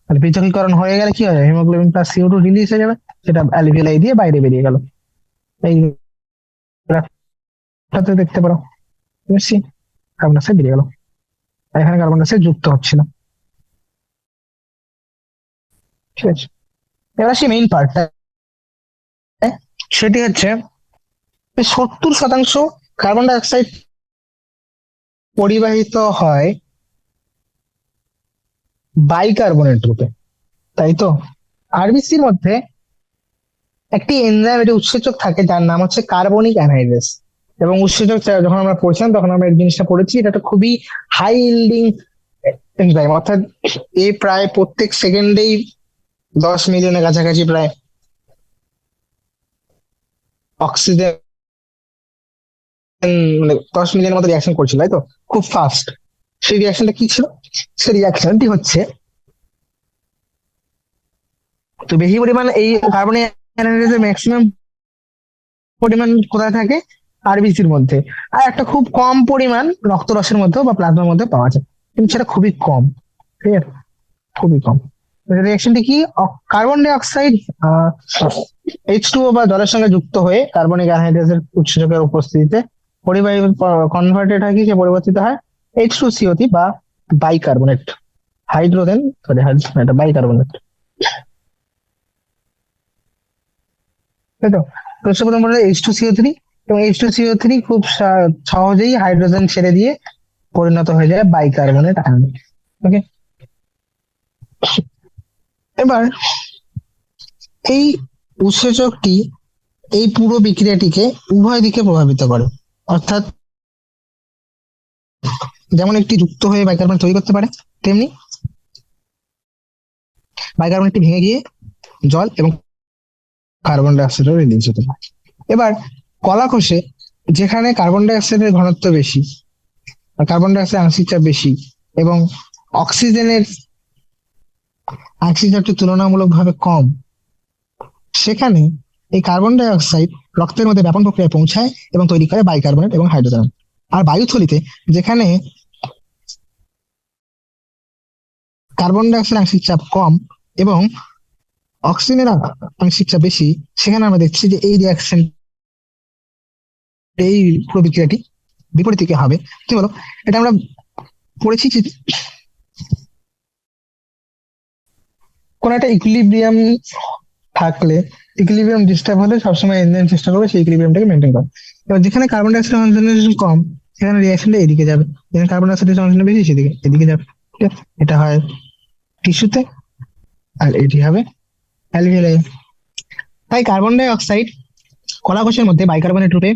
তাহলে পৃথকীকরণ হয়ে গেলে কি হয়? হিমোগ্লোবিন প্লাস CO2 রিলিজ হয়ে যাবে, সেটা অ্যালভিওলাই দিয়ে বাইরে বেরিয়ে গেল। এই গ্রাফটাতে দেখতে পারো, বুঝছি, কার্বন ডাইঅক্সাইড বেরিয়ে গেল, আর এখানে কার্বন ডাইঅক্সাইড যুক্ত হচ্ছিল। ঠিক আছে, এবার আসি মেইন পার্ট। সেটি হচ্ছে 70% কার্বন ডাই অক্সাইড পরিবাহিত হয় বাইকার্বনেট রূপে, তাই তো? আরবিসির মধ্যে একটি এনজাইম, একটি উৎসেচক থাকে যার নাম হচ্ছে কার্বনিক অ্যানহাইড্রেস। এবং উৎসেচক যখন আমরা পড়ছিলাম তখন আমরা এই জিনিসটা পড়েছি, এটা একটা খুবই হাই ইল্ডিং এনজাইম, অর্থাৎ এ প্রায় প্রত্যেক সেকেন্ডেই 10 মিলিয়নের কাছাকাছি প্রায় অক্সিজেন, মানে 10 মিলিয়নের মতো রিয়াকশন করছিল, তাই তো? খুব ফাস্ট। সেই রিয়াকশনটা কি ছিল? সেই রিয়াকশনটি হচ্ছে, তো বেশি পরিমাণ এই কার্বনিক অ্যানহাইড্রেসের ম্যাক্সিমাম পরিমাণ কোথায় থাকে? আরবিসির মধ্যে। আর একটা খুব কম পরিমাণ রক্তরসের মধ্যে বা প্লাজমার মধ্যে পাওয়া যায়, কিন্তু সেটা খুবই কম। ঠিক আছে, খুবই কম। রিয়াকশনটি কি? কার্বন ডাই অক্সাইড H2O বা জলের সঙ্গে যুক্ত হয়ে কার্বনিক অ্যানহাইড্রেসের উৎসেচকের উপস্থিতিতে পরিবাহী কনভার্টেড হয় কি, সে পরিবর্তিত হয় H2CO3 বা বাইকার্বনেট, হাইড্রোজেন, সরি এটা বাইকার্বনেট, তাই তো? তো সে প্রথম বলে H2CO3, এবং H2CO3 খুব সহজেই হাইড্রোজেন ছেড়ে দিয়ে পরিণত হয়ে যায় বাইকার্বনেট আয়নে। ওকে, এবার এই উৎসেচকটি এই পুরো বিক্রিয়াটিকে উভয় দিকে প্রভাবিত করে, অর্থাৎ যেমন একটি যুক্ত হয়ে বাইকার্বনেট তৈরি করতে পারে, তেমনি বাইকার্বনেটটি ভেঙে গিয়ে জল এবং কার্বন ডাই অক্সাইডও রিলিজ হতে পারে। এবার কলা কোষে, যেখানে কার্বন ডাই অক্সাইডের ঘনত্ব বেশি, কার্বন ডাই অক্সাইড আংশিক চাপ বেশি, এবং অক্সিজেনের আংশিক চাপটি তুলনামূলকভাবে কম, সেখানে এই কার্বন ডাই অক্সাইড রক্তের মধ্যে ব্যাপন প্রক্রিয়ায় পৌঁছায় এবং তৈরি করে বাইকার্বনেট এবং হাইড্রোজেন। আর বায়ুথলিতে, যেখানে কার্বন ডাই অক্সাইড আংশিক চাপ কম এবং অক্সিজেনের আংশিক চাপ বেশি, সেখানে আমরা দেখছি যে এই রিয়াকশন, এই পুরো বিক্রিয়াটি বিপরীত দিকে হবে। কি বলো? এটা আমরা পড়েছি যে কোন একটা ইকুইলিব্রিয়াম থাকলে, ইকুইলিব্রিয়াম ডিস্টার্ব হলে সবসময় এনজাইম চেষ্টা করবে সেই ইকুইলিব্রিয়ামটাকে মেনটেন করা। এবার যেখানে কার্বন ডাই অক্সাইড কনসেন্ট্রেশন কম, সেখানে রিয়াকশনটা এদিকে যাবে, যেখানে কার্বন ডাই অক্সাইড কনসেন্ট্রেশন বেশি সেদিকে এদিকে যাবে। ঠিক আছে? এটা হয় টিস্যুতে, আর এটি হবে অ্যালভিওলাই। তাই কার্বন ডাই অক্সাইড কলাকোষের মধ্যে বাইকার্বনেট রূপে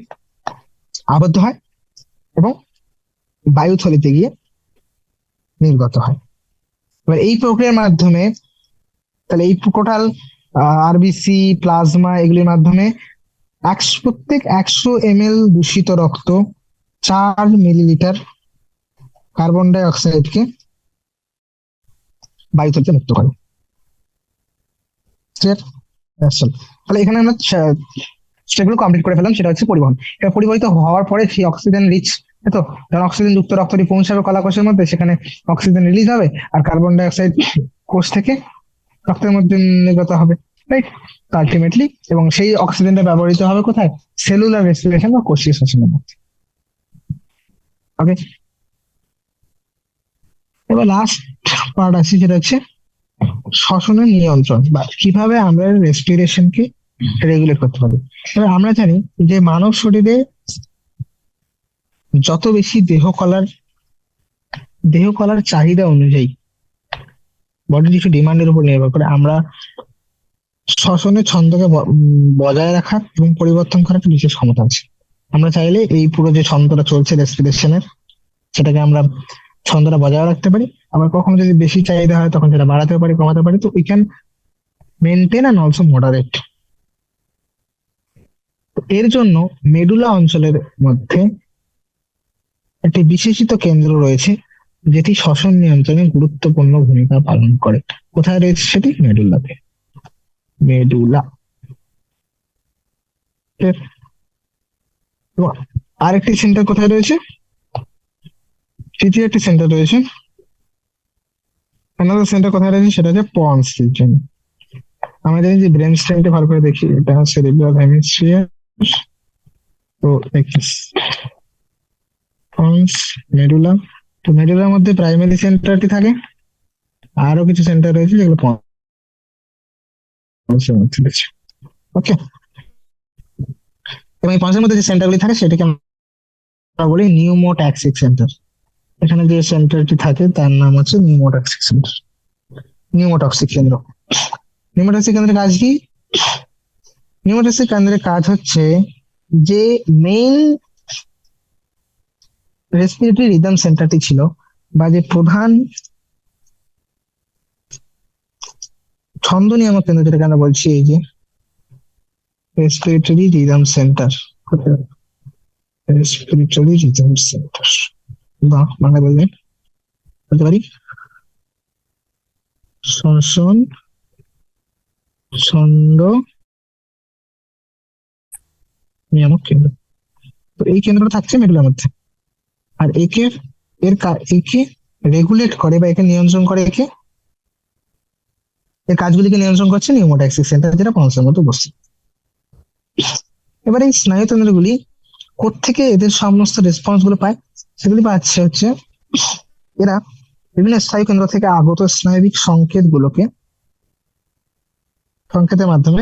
আবদ্ধ হয় এবং বায়ুথলিতে গিয়ে নির্গত হয়। এবার এই প্রক্রিয়ার মাধ্যমে, তাহলে এই টোটাল আরবিসি, প্লাজমা, এগুলির মাধ্যমে প্রত্যেক 100 ml দূষিত রক্ত 4 মিলিলিটার কার্বন ডাই অক্সাইডকে বায়ুথলিতে মুক্ত করে। ক্লিয়ার? তাহলে এখানে আমরা স্টেপগুলো কমপ্লিট করে ফেলাম। সেটা হচ্ছে পরিবহন। এটা পরিবাহিত হওয়ার পরে সেই অক্সিজেন রিচ, তো যখন অক্সিজেন যুক্ত রক্তটি পৌঁছাবে কলাকোষের মধ্যে, সেখানে অক্সিজেন রিলিজ হবে আর কার্বন ডাই অক্সাইড কোষ থেকে রক্তের মধ্যে নির্গত হবে, রাইট? আলটিমেটলি, এবং সেই অক্সিজেনটা ব্যবহৃত হবে কোথায়? সেলুলার রেসপিরেশন বা কোষীয় শ্বসনের মধ্যে। ওকে, এবার লাস্ট পার্ট আছে, সেটা হচ্ছে শ্বসনের নিয়ন্ত্রণ, বা কিভাবে আমরা রেসপিরেশনকে রেগুলেট করতে পারি। এবার আমরা জানি যে মানব শরীরে যত বেশি দেহ কলার চাহিদা অনুযায়ী, বডির কিছু ডিমান্ডের উপর নির্ভর করে, আমরা শ্বসনের ছন্দকে বজায় রাখা এবং পরিবর্তন করার একটা বিশেষ ক্ষমতা আছে। আমরা চাইলে এই পুরো যে ছন্দটা চলছে রেসপিরেশনের, সেটাকে আমরা ছন্দটা বজায় রাখতে পারি। আবার কখনো যদি বেশি চাহিদা হয় তখন সেটা বাড়াতে পারি, কমাতে পারি। তো we can maintain and also moderate. এর জন্য মেডুলা অঞ্চলের মধ্যে একটি বিশেষিত কেন্দ্র রয়েছে, যেটি শ্বসন নিয়ন্ত্রণে গুরুত্বপূর্ণ ভূমিকা পালন করে। কোথায় রয়েছে সেটি? মেডুলাতে। মেডুলা। আরেকটি সেন্টার কোথায় রয়েছে? তৃতীয় একটি সেন্টার রয়েছে, অ্যানাদার সেন্টার কোথায় রয়েছে? সেটা হচ্ছে পন্স রিজন। আমরা জানি যে ব্রেন স্টেমটা ভালো করে দেখি, এটা হচ্ছে সেরিব্রাল হেমিস্ফিয়ার। তো পন্স, মেডুলা। তো মেডুলার মধ্যে প্রাইমারি সেন্টারটি থাকে, আরো কিছু সেন্টার রয়েছে যেগুলো পন্সের মধ্যে রয়েছে। ওকে, এবং এই পঞ্চের মধ্যে যে সেন্টারগুলি থাকে সেটাকে আমরা বলি নিউমোট্যাক্সিক সেন্টার। এখানে যে সেন্টারটি থাকে তার নাম হচ্ছে নিউমোটক্সিক সেন্টার, নিউমোটক্সিক কেন্দ্র। নিউমোটক্সিক কেন্দ্রের কাজ কি? নিউমোটক্সিক কেন্দ্রের কাজ হচ্ছে যে মেইন রেসপিরেটরি রিদম সেন্টারটি ছিল, বা যে প্রধান ছন্দ নিয়ামক কেন্দ্র যেটাকে আমরা বলছি, এই যে respiratory rhythm centre, respiratory rhythm centre বা বাংলা বললেন বলতে পারি শ্বসন ছন্দ নিয়ামক কেন্দ্র। তো এই কেন্দ্রটা থাকছে মেডুলার মধ্যে, আর একে রেগুলেট করে বা একে নিয়ন্ত্রণ করে, এর কাজগুলিকে নিয়ন্ত্রণ করছে নিউমোট্যাক্সিক সেন্টার, যেটা পঞ্চের মধ্যে উপস্থিত। এবার এই স্নায়ুতন্ত্রগুলি কোত্থেকে এদের সমস্ত রেসপন্স গুলো পায়? সেগুলি পাচ্ছে হচ্ছে এরা বিভিন্ন স্নায়ু কেন্দ্র থেকে আগত স্নায়বিক সংকেতের মাধ্যমে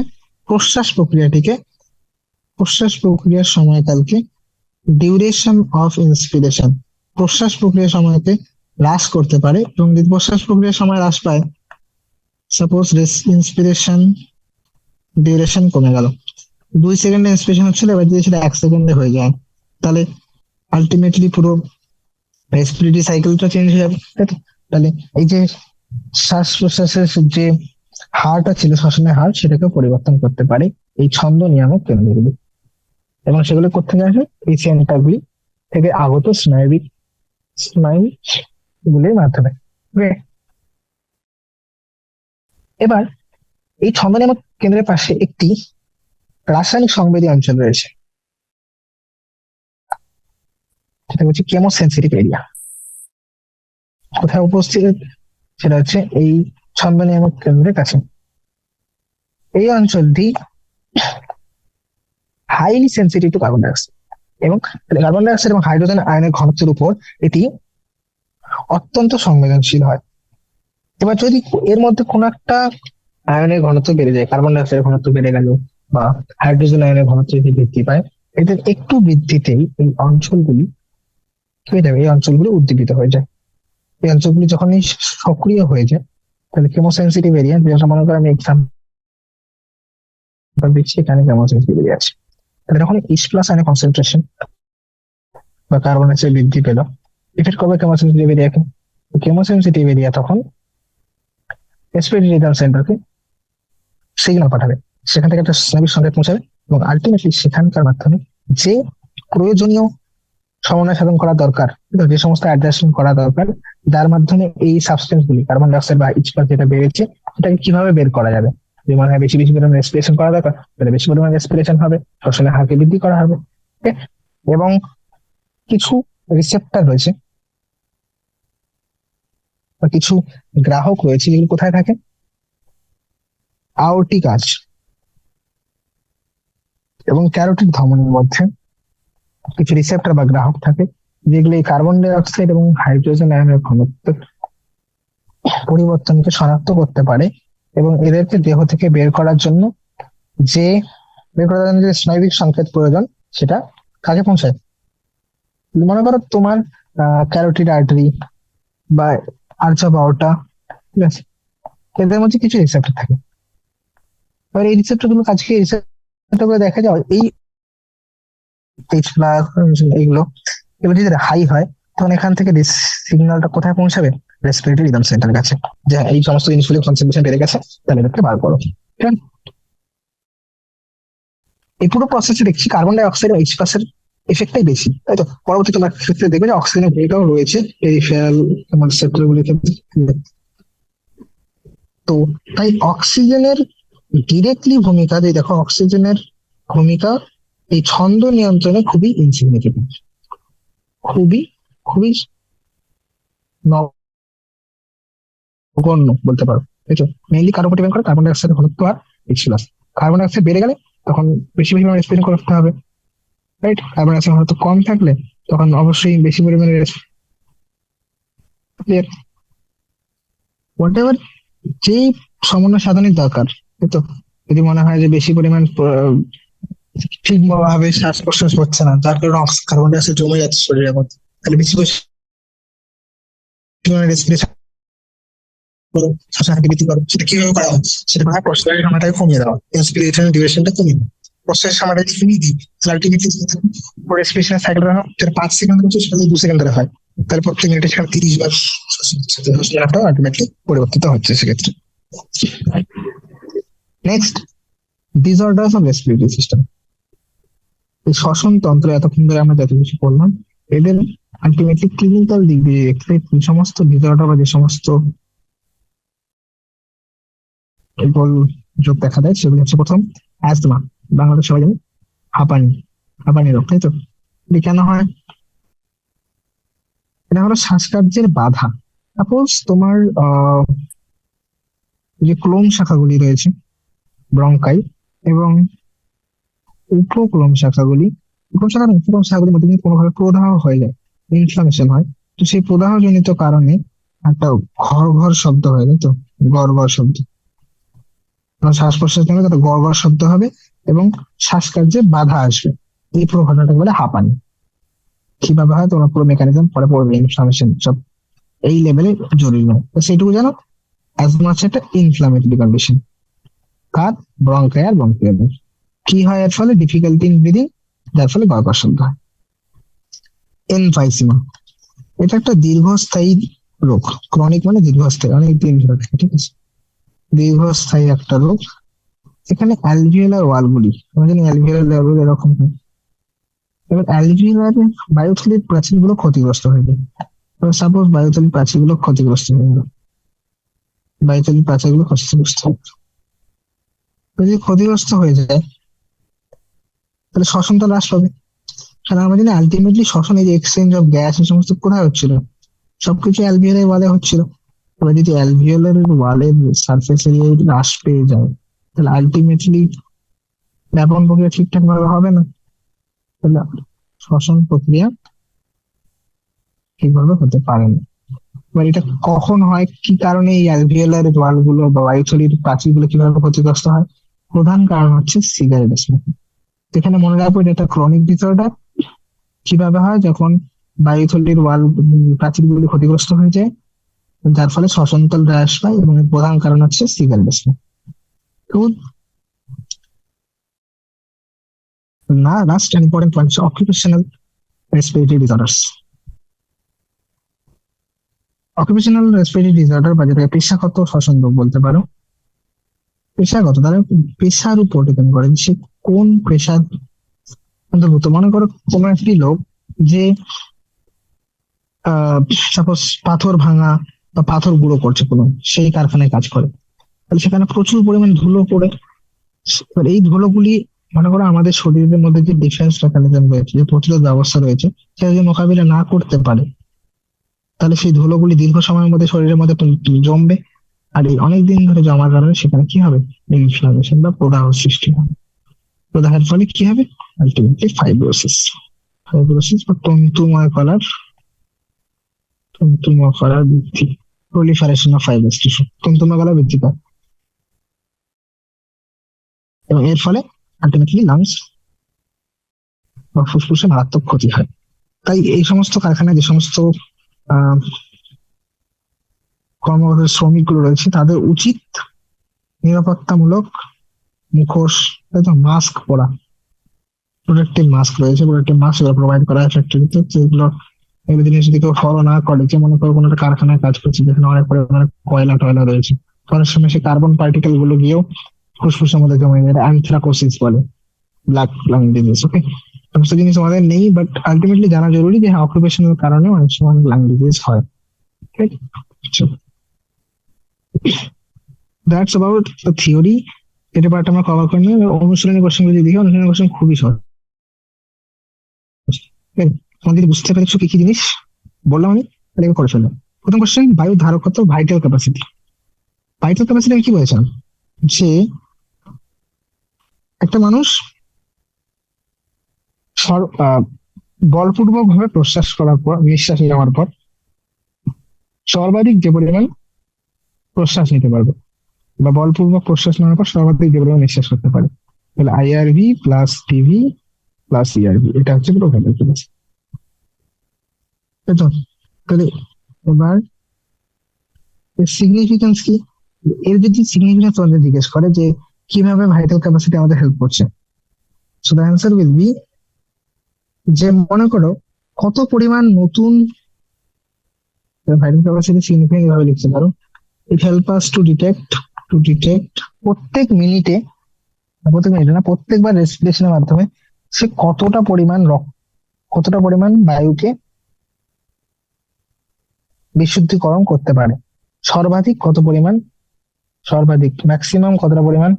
প্রশ্বাস প্রক্রিয়ার সময়কালকে ডিউরেশন অফ ইন্সপিরেশন, প্রশ্বাস প্রক্রিয়ার সময়কে হ্রাস করতে পারে। এবং যদি প্রশ্বাস প্রক্রিয়ার সময় হ্রাস পায়, সাপোজ ইন্সপিরেশন ডিউরেশন কমে গেল, 2 সেকেন্ডে ইন্সপিরেশন হচ্ছিল, এবার যদি সেটা 1 সেকেন্ডে হয়ে যায়, তাহলে আলটিমেটলি পুরো রেসপিরেটরি সাইকেলটা চেঞ্জ হয়ে যাবে, তাই তো? তাহলে এই যে শ্বাস প্রশ্বাসের যে হারটা ছিল, শ্বসনের হার, সেটাকে পরিবর্তন করতে পারে এই ছন্দ নিয়ামক কেন্দ্রগুলি। এবং সেগুলো কোথেকে আসে? এই সেন্টারগুলি থেকে আগত স্নায়ুগুলির মাধ্যমে। Okay? এবার এই ছন্দ নিয়ামক কেন্দ্রের পাশে একটি রাসায়নিক সংবেদী অঞ্চল রয়েছে, সেটা হচ্ছে কেমোসেন্সিটিভ এরিয়া। কোথায় উপস্থিত? সেটা হচ্ছে এই ছন্দ নিয়ামক কেন্দ্রের কাছে। এই অঞ্চলটি highly sensitive two carbon dioxide, এবং কার্বন ডাইঅক্সাইড এবং হাইড্রোজেন আয়নের ঘনত্বের উপর এটি অত্যন্ত সংবেদনশীল হয়। এবার যদি এর মধ্যে কোন একটা আয়নের ঘনত্ব বেড়ে যায়, কার্বন ডাইঅক্সাইডের ঘনত্ব বেড়ে গেল বা হাইড্রোজেন আয়নের ঘনত্ব যদি বৃদ্ধি পায়, এদের একটু বৃদ্ধিতেই এই অঞ্চলগুলি উদ্দীপিত হয়ে যায়। এই অঞ্চলগুলি যখনই সক্রিয় হয়ে যায়, তাহলে কেমোসেন্সিটিভ এরিয়া, যেটা মনে করেন আমি এক্সাম্পল দিচ্ছি, এখানে কেমোসেন্সিটিভ এরিয়া আছে, তাহলে যখন H+ আয়নের কনসেন্ট্রেশন বা কার্বন ডাইঅক্সাইড বৃদ্ধি পেল, এফেক্ট করবে কেমোসেন্সিটিভ এরিয়াকে। কেমোসেন্সিটিভ এরিয়া তখন রেসপিরেটরি রিদম সেন্টারকে সিগন্যাল পাঠাবে, সেখান থেকে একটা স্নায়বিক সংকেত পৌঁছাবে, এবং আলটিমেটলি সেখানকার মাধ্যমে যে প্রয়োজনীয় সমন্বয় সাধন করা দরকার, যে সমস্ত অ্যাডজাস্টমেন্ট করা দরকার, যার মাধ্যমে এই সাবস্টেন্স গুলি, কার্বন ডাইঅক্সাইড বা H+ যেটা বেড়েছে, সেটাকে কিভাবে বের করা যাবে। যে মনে হয় বেশি বেশি পরিমাণে রেসপিরেশন করা দরকার, তাহলে বেশি পরিমাণে রেসপিরেশন হবে, শ্বসনের হারকে বৃদ্ধি করা হবে। Okay? এবং কিছু রিসেপ্টর রয়েছে বা কিছু গ্রাহক রয়েছে, যেগুলো কোথায় থাকে? আওর্টিক আর্চ এবং ক্যারোটিড ধমনীর মধ্যে কিছু রিসেপ্টর বা গ্রাহক থাকে, যেগুলো এই কার্বন ডাই অক্সাইড এবং হাইড্রোজেন আয়নের ঘনত্বের পরিবর্তনকে শনাক্ত করতে পারে, এবং এদেরকে দেহ থেকে যে স্নায়বিক সংকেত প্রয়োজন, সেটা কাকে পৌঁছায়? মনে করো তোমার ক্যারোটিড আর্টারি বা আর্চ অফ আওর্টা, ঠিক আছে, এদের মধ্যে কিছু রিসেপ্টর থাকে। এবার এই রিসেপ্টর গুলো কাজকে রিসেপ্টর গুলো দেখা যায় এই H+, এইগুলো এগুলো যদি হাই হয়, তখন এখান থেকে সিগন্যালটা কোথায় পৌঁছাবে? রেসপিরেটরি রিদম সেন্টারের কাছে, যে এই সমস্ত জিনিসগুলো কনসেন্ট্রেশন বেড়ে গেছে, তাহলে এদেরকে বার করো। ঠিক আছে? এই পুরো প্রসেসে দেখছি কার্বন ডাই অক্সাইড এবং H+ এর এফেক্টটাই বেশি, তাই তো? পরবর্তী তোমার ক্ষেত্রে দেখবে যে অক্সিজেনের ভূমিকাও রয়েছে পেরিফেরাল রিসেপ্টর গুলিতে। তো তাই অক্সিজেনের ডিরেক্টলি ভূমিকা, যে দেখো অক্সিজেনের ভূমিকা এই ছন্দ নিয়ন্ত্রণে খুবই ইনসিগনিফিকেন্ট, খুবই খুবই নগণ্য বলতে পারো, তাই তো? মেইনলি কার উপর ডিপেন্ড করে? কার্বন ডাই অক্সাইডের ঘনত্ব আর H+। কার্বন ডাই অক্সাইড বেড়ে গেলে তখন বেশি পরিমাণে রেসপিরেশন করতে হবে, রাইট? কার্বন ডাই অক্সাইড ঘনত্ব কম থাকলে তখন অবশ্যই বেশি পরিমাণে হোয়াট এভার যেই সমন্বয় সাধনের দরকার, তাই তো? যদি মনে হয় যে বেশি পরিমাণ ঠিকভাবে শ্বাস প্রশ্বাস হচ্ছে না, যার কারণে কার্বন ডাই অক্সাইড জমে যাচ্ছে শরীরের মধ্যে। তাহলে বেশি পরিমাণে রেসপিরেশন করো, শ্বাস বৃদ্ধি করো। সেটা কিভাবে করা হয়? সেটা করা হয় প্রশ্বাসের সময়টাকে কমিয়ে দেওয়া, ইন্সপিরেশন ডিউরেশনটা কমিয়ে দেওয়া। প্রশ্বাসের সময়টা যদি কমিয়ে দিই, তাহলে আলটিমেটলি রেসপিরেশন সাইকেলটা যেটা 5 সেকেন্ড হচ্ছে সেটা 2 সেকেন্ড ধরে হয়। তাহলে প্রত্যেক মিনিটে সেখানে 30 বার শ্বাসনাটা আলটিমেটলি পরিবর্তিত হচ্ছে সেক্ষেত্রে। Next, disorders of respiratory system. এই শ্বসন তন্ত্র এতক্ষণ ধরে আমরা যত কিছু বললাম, এদের আলটিমেটলি ক্লিনিক্যাল দিক দিয়ে দেখতে যে সমস্ত ডিসঅর্ডার বা যে সমস্ত বল যোগ দেখা দেয় সেগুলো হচ্ছে প্রথম অ্যাজমা, বাংলাদেশ সবাই জানি হাঁপানি, হাঁপানি রোগ, তাই তো? এটি কেন হয়? এটা হলো শ্বাসকার্যের বাধা। সাপোজ তোমার যে ক্লোম শাখাগুলি রয়েছে ব্রঙ্কাই এবং উপক্লোম শাখাগুলি, উপক্লোম শাখা এবং উপক্লোম শাখাগুলির মধ্যে যদি কোনোভাবে প্রদাহ হয়ে যায়, ইনফ্লামেশন হয়, তো সেই প্রদাহজনিত কারণে একটা ঘর ঘর শব্দ হয়, তাই তো? গড় গড় শব্দ, শ্বাস প্রশ্বাস নেবে তাতে গড় গড় শব্দ হবে এবং শ্বাসকার্যে বাধা আসবে। এই পুরো ঘটনাটাকে বলে হাঁপানি। কিভাবে হয় তোমরা পুরো মেকানিজম পরে পড়বে, ইনফ্লামেশন সব এই লেভেলে জরুরি নয়, তো সেইটুকু জানো। অ্যাজমা হচ্ছে একটা ইনফ্লামেটরি কন্ডিশন, কার? ব্রঙ্কাই আর ব্রঙ্কিওলের। কি হয় এর ফলে? ডিফিকাল্টি ইন ব্রিদিং, যার ফলে গড় গড় শব্দ হয়। এমফাইসিমা, এটা একটা দীর্ঘস্থায়ী রোগ। ক্রনিক মানে দীর্ঘস্থায়ী, অনেক দিন ধরে থাকে, ঠিক আছে? দীর্ঘস্থায়ী একটা রোগ। এখানে অ্যালভিওলার ওয়ালগুলি, আমরা জানি অ্যালভিওলার ওয়ালগুলি এরকম হয়। এবার অ্যালভিওলার বায়ুথলির প্রাচীরগুলো ক্ষতিগ্রস্ত হয়ে যায়। সাপোজ বায়ুথলির প্রাচীরগুলো ক্ষতিগ্রস্ত হয়ে গেল, বায়ুথলির প্রাচীরগুলো ক্ষতিগ্রস্ত হয়ে গেল। যদি ক্ষতিগ্রস্ত হয়ে যায় তাহলে শ্বসনটা হ্রাস পাবে। কারণ আমরা জানি আলটিমেটলি শ্বসন, এই যে এক্সচেঞ্জ অফ গ্যাস, এই সমস্ত কোথায় হচ্ছিল? সবকিছু অ্যালভিওলার ওয়ালে হচ্ছিল। এবার যদি অ্যালভিওলার ওয়ালের সারফেস এরিয়া হ্রাস পেয়ে যায়, তাহলে আলটিমেটলি ব্যাপন প্রক্রিয়া ঠিকঠাক ভাবে হবে না, তাহলে শ্বসন প্রক্রিয়া ঠিকভাবে হতে পারে না। এবার এটা কখন হয়, কি কারণে এই অ্যালভিওলার ওয়াল গুলো বা বায়ুথলির প্রাচীর গুলো কিভাবে ক্ষতিগ্রস্ত হয়? প্রধান কারণ হচ্ছে সিগারেট স্মোকিং। এখানে মনে রাখবো এটা একটা ক্রনিক ডিসঅর্ডার। কিভাবে হয়? যখন বায়ুথলির ওয়াল প্রাচীরগুলি ক্ষতিগ্রস্ত হয়ে যায়, যার ফলে শ্বসনতল হ্রাস পায় এবং এর প্রধান কারণ হচ্ছে সিগারেট স্মোক। না, লাস্ট ইম্পর্টেন্ট পয়েন্ট হচ্ছে occupational respiratory disorders. Occupational respiratory disorder বা যেটাকে পেশাগত শ্বসন রোগ বলতে পারো। পেশাগত, তারা পেশার উপর ডিপেন্ড করে, সে কোন পেশার অন্তর্ভুক্ত। মনে করো কোনো একটি লোক যে সাপোজ পাথর ভাঙা বা পাথর গুঁড়ো করছে, কোনো সেই কারখানায় কাজ করে, তাহলে সেখানে প্রচুর পরিমাণে ধুলো পড়ে। এবার এই ধুলোগুলি, মনে করো আমাদের শরীরের মধ্যে যে ডিফেন্স মেকানিজম রয়েছে, যে প্রতিরোধ ব্যবস্থা রয়েছে, সেটা যদি মোকাবিলা না করতে পারে, তাহলে সেই ধুলোগুলি দীর্ঘ সময়ের মধ্যে শরীরের মধ্যে জমবে। আর এই অনেকদিন ধরে জমার কারণে সেখানে কি হবে? ইনফ্লামেশন বা প্রদাহ সৃষ্টি হবে। প্রদাহের ফলে কি হবে? Ultimately fibrosis. ফাইব্রোসিস বা তন্তুময় কলার বৃদ্ধি, প্রলিফারেশন অফ ফাইব্রাস টিস্যু, তন্তুময় কলা বৃদ্ধি পায় এবং এর ফলে আলটিমেটলি লাংস বা ফুসফুসে মারাত্মক ক্ষতি হয়। তাই এই সমস্ত কারখানায় যে সমস্ত আহ কর্মরত শ্রমিকগুলো রয়েছে, তাদের উচিত নিরাপত্তামূলক মুখোশ, মাস্ক পরা। প্রোটেক্টিভ মাস্ক রয়েছে, প্রোটেক্টিভ মাস্ক প্রোভাইড করা হয় ফ্যাক্টরিতে, যেগুলো এগুলো জিনিস যদি কেউ ফলো না করে, যে মনে করো কোনো একটা কারখানায় কাজ করছে যেখানে অনেক পরিমাণে কয়লা টয়লা রয়েছে, অনেক সময় সেই কার্বন পার্টিকেল গুলো গিয়েও ফুসফুসের মধ্যে জমে যায়, অ্যানথ্রাকোসিস বলে, ব্ল্যাক লাং ডিজিজ। ওকে, সমস্ত জিনিস আমাদের নেই, বাট আলটিমেটলি জানা জরুরি যে অকুপেশনাল কারণে অনেক সময় লাং ডিজিজ হয়। That's about the theory. এটা পার্ট আমরা কভার করে নিই। অনুশীলনী কোশ্চেন যদি দেখি, অনুশীলনী কোশ্চেন খুবই সহজ। তোমাদের বুঝতে পেরেছো কি কি জিনিস বললাম আমি? তাহলে করে ফেলো। প্রথম কোশ্চেন, বায়ু ধারকত্ব, ভাইটাল ক্যাপাসিটি। ভাইটাল ক্যাপাসিটি আমি কি বলেছিলাম? যে একটা মানুষ বলপূর্বক ভাবে প্রশ্বাস করার পর, নিঃশ্বাস নেওয়ার পর সর্বাধিক যে পরিমাণ প্রশ্বাস নিতে পারবে, বা বলপূর্বক প্রশ্বাস নেওয়ার পর সর্বাধিক যে পরিমাণ নিঃশ্বাস করতে পারে, তাহলে আইআরভি প্লাস পিভি প্লাস ইআরভি, এটা হচ্ছে পুরো ভাইটাল ক্যাপাসিটি। তাই তো? তাহলে এবার এর সিগনিফিকেন্স কি? এর যদি সিগনিফিকেন্স তোমাদের জিজ্ঞেস করে যে কিভাবে ভাইটাল ক্যাপাসিটি আমাদের হেল্প করছে, so the answer will be, যে মনে করো কত পরিমাণ নতুন ভাইটাল ক্যাপাসিটি সিগনিফিকেন্ট ভাবে লিখতে পারো। It help us to detect প্রত্যেক মিনিটে না, প্রত্যেকবার রেসপিরেশনের মাধ্যমে সে কতটা পরিমাণ বায়ুকে বিশুদ্ধিকরণ করতে পারে, সর্বাধিক কত পরিমাণ, সর্বাধিক ম্যাক্সিমাম কতটা পরিমাণ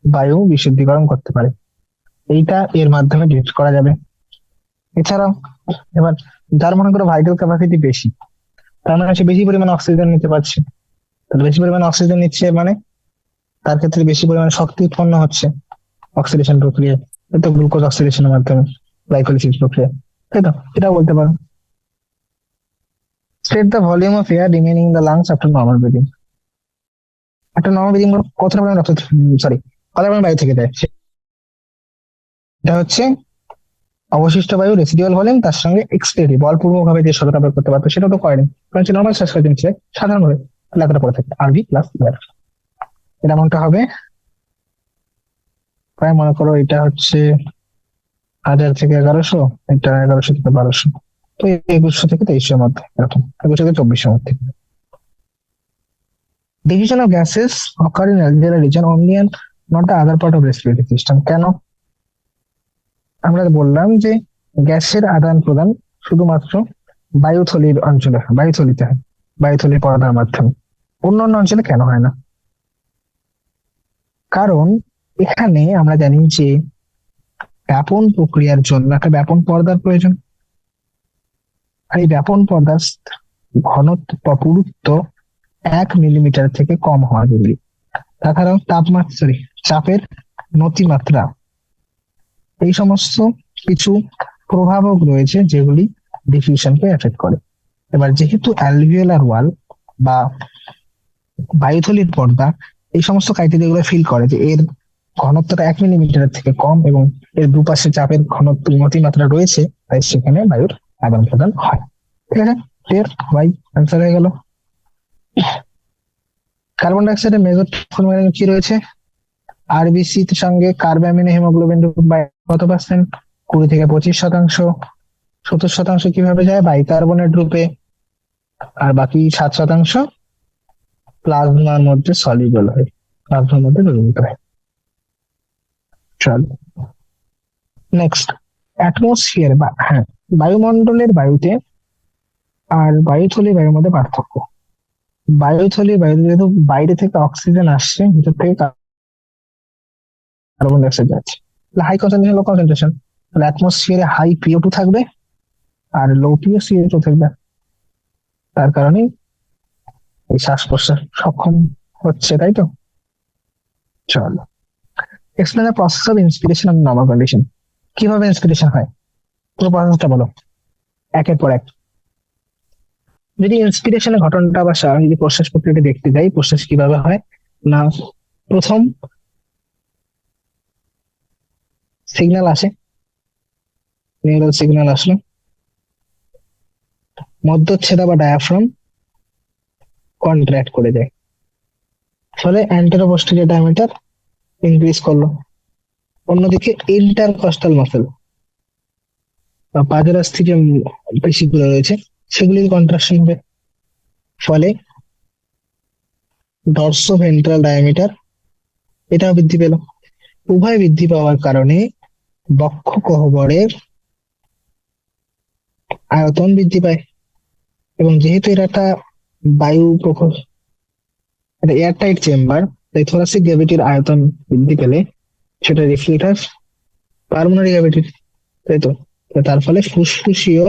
বায়ু বিশুদ্ধিকরণ করতে পারে, এইটা এর মাধ্যমে ডিটেক্ট করা যাবে। এছাড়াও এবার যার মনে করো ভাইটাল ক্যাপাসিটি বেশি, তার মানে সে বেশি পরিমাণ অক্সিজেন নিতে পারছে। তাহলে বেশি পরিমাণ অক্সিজেন নিচ্ছে মানে তার ক্ষেত্রে বেশি পরিমাণ শক্তি উৎপন্ন হচ্ছে অক্সিডেশন প্রক্রিয়ায়, তো গ্লুকোজ অক্সিডেশনের মাধ্যমে, গ্লাইকোলিসিস প্রক্রিয়া। তাই তো? এটাও বলতে পারো। State the volume of air remaining the lungs after normal breathing. একটা নর্মাল ব্রিদিং কতটা পরিমাণ কতটা পরিমাণ বায়ু থেকে দেয়, এটা হচ্ছে অবশিষ্ট বায়ু রেসিডুয়াল ভলিউম, তার সঙ্গে এক্সপিরেটিভ বলপূর্বক ভাবে যে শতটা বের করতে পারতো সেটা তো করেনি, কারণ সে নর্মাল শ্বাস কার্য নিচ্ছে সাধারণভাবে। তাহলে এতটা পড়ে থাকে আরবি প্লাস ইয়ার। এটা এমনটা হবে প্রায়, মনে করো এটা হচ্ছে 1000 থেকে 1100, এটা 1100 থেকে 1200, তো 2100 থেকে 2300 মধ্যে, এরকম 2100 থেকে 2400 মধ্যে। Division of gases occur in alveolar reason only and not the other part of respiratory system. কেন? আমরা বললাম যে গ্যাসের আদান প্রদান শুধুমাত্র বায়ুথলির অঞ্চলে হয়, বায়ুথলিতে হয়, বায়ুথলির পর্দার মাধ্যমে। অন্যান্য অঞ্চলে কেন হয় না? কারণ এখানে আমরা জানি যে ব্যাপন প্রক্রিয়ার জন্য একটা ব্যাপন পর্দার প্রয়োজন, আর এই ব্যাপন পর্দার ঘনত্ব বা পুরুত্ব 1 মিলিমিটার থেকে কম হওয়া জরুরি। তাছাড়াও চাপের নতিমাত্রা, এই সমস্ত কিছু প্রভাবক রয়েছে যেগুলি ডিফিউশনকে এফেক্ট করে। এবার যেহেতু অ্যালভিওলার ওয়াল বা বায়ুথলির পর্দা এই সমস্ত ক্রাইটেরিয়া গুলো ফিল করে যে এর ঘনত্বটা 1 মিলিমিটারের থেকে কম এবং এর দুপাশে চাপের ঘনত্ব নতিমাত্রা রয়েছে, তাই সেখানে বায়ুর আদান প্রদান হয়। ঠিক আছে, ক্লিয়ার? বাই, অ্যান্সার হয়ে গেল। কার্বন ডাইঅক্সাইডের মেজর কি রয়েছে? আরবিসি সঙ্গে কার্বামিন হিমোগ্লোবিন কত পার্সেন্ট? 20 থেকে 25%। 70% কিভাবে যায়? বাইকার্বনেট রূপে। আর বাকি 7% প্লাজমার মধ্যে সলিউবল হয়, প্লাজমার মধ্যে দ্রবীভূত হয়। চলো নেক্সট, অ্যাটমসফিয়ার বা বায়ুমণ্ডলের বায়ুতে আর বায়ুথলির বায়ুর মধ্যে পার্থক্য। বায়ুথলির বায়ুতে যেহেতু বাইরে থেকে অক্সিজেন আসছে, ভিতর থেকে কার্বন ডাইঅক্সাইড যাচ্ছে, হাই কনসেন্ট্রেশন লো কনসেন্ট্রেশন, তাহলে অ্যাটমসফিয়ারে হাই পিও2 থাকবে আর লো পিও2 থাকবে। তার কারণে এই শ্বাস প্রশ্বাস সক্ষম হচ্ছে, তাই তো? চলো, explain the process of inspiration and normal condition. কিভাবে ইন্সপিরেশন হয় পুরো প্রসেসটা বলো একের পর এক। যদি ইন্সপিরেশনের ঘটনাটা বা যদি প্রশ্বাস প্রক্রিয়াটা দেখতে যাই, প্রশ্বাস কিভাবে হয় না, প্রথম সিগন্যাল আসে, নিউরাল সিগন্যাল আসলো, মধ্যচ্ছেদা বা ডায়াফ্রাম কন্ট্রাক্ট করে যায়, ফলে অ্যান্টেরো পোস্টেরিয়র ডায়ামিটার ইনক্রিজ করলো। অন্যদিকে ইন্টারকস্টাল মাসেল বা পাজরাস্থি যে পেশিগুলো রয়েছে সেগুলির কন্ট্রাকশন হবে, ফলে ডর্সো ভেন্ট্রাল ডায়ামিটার এটাও বৃদ্ধি পেল। উভয় বৃদ্ধি পাওয়ার কারণে বক্ষ গহ্বরের আয়তন বৃদ্ধি পায়, এবং যেহেতু এটা একটা বায়ু এটা এয়ারটাইট চেম্বার, তাই থোরাসিক ক্যাভিটির আয়তন বৃদ্ধি পেলে সেটা রিফ্লেক্ট হয় পালমোনারি ক্যাভিটির, তাই তো? তার ফলে ফুসফুসীয়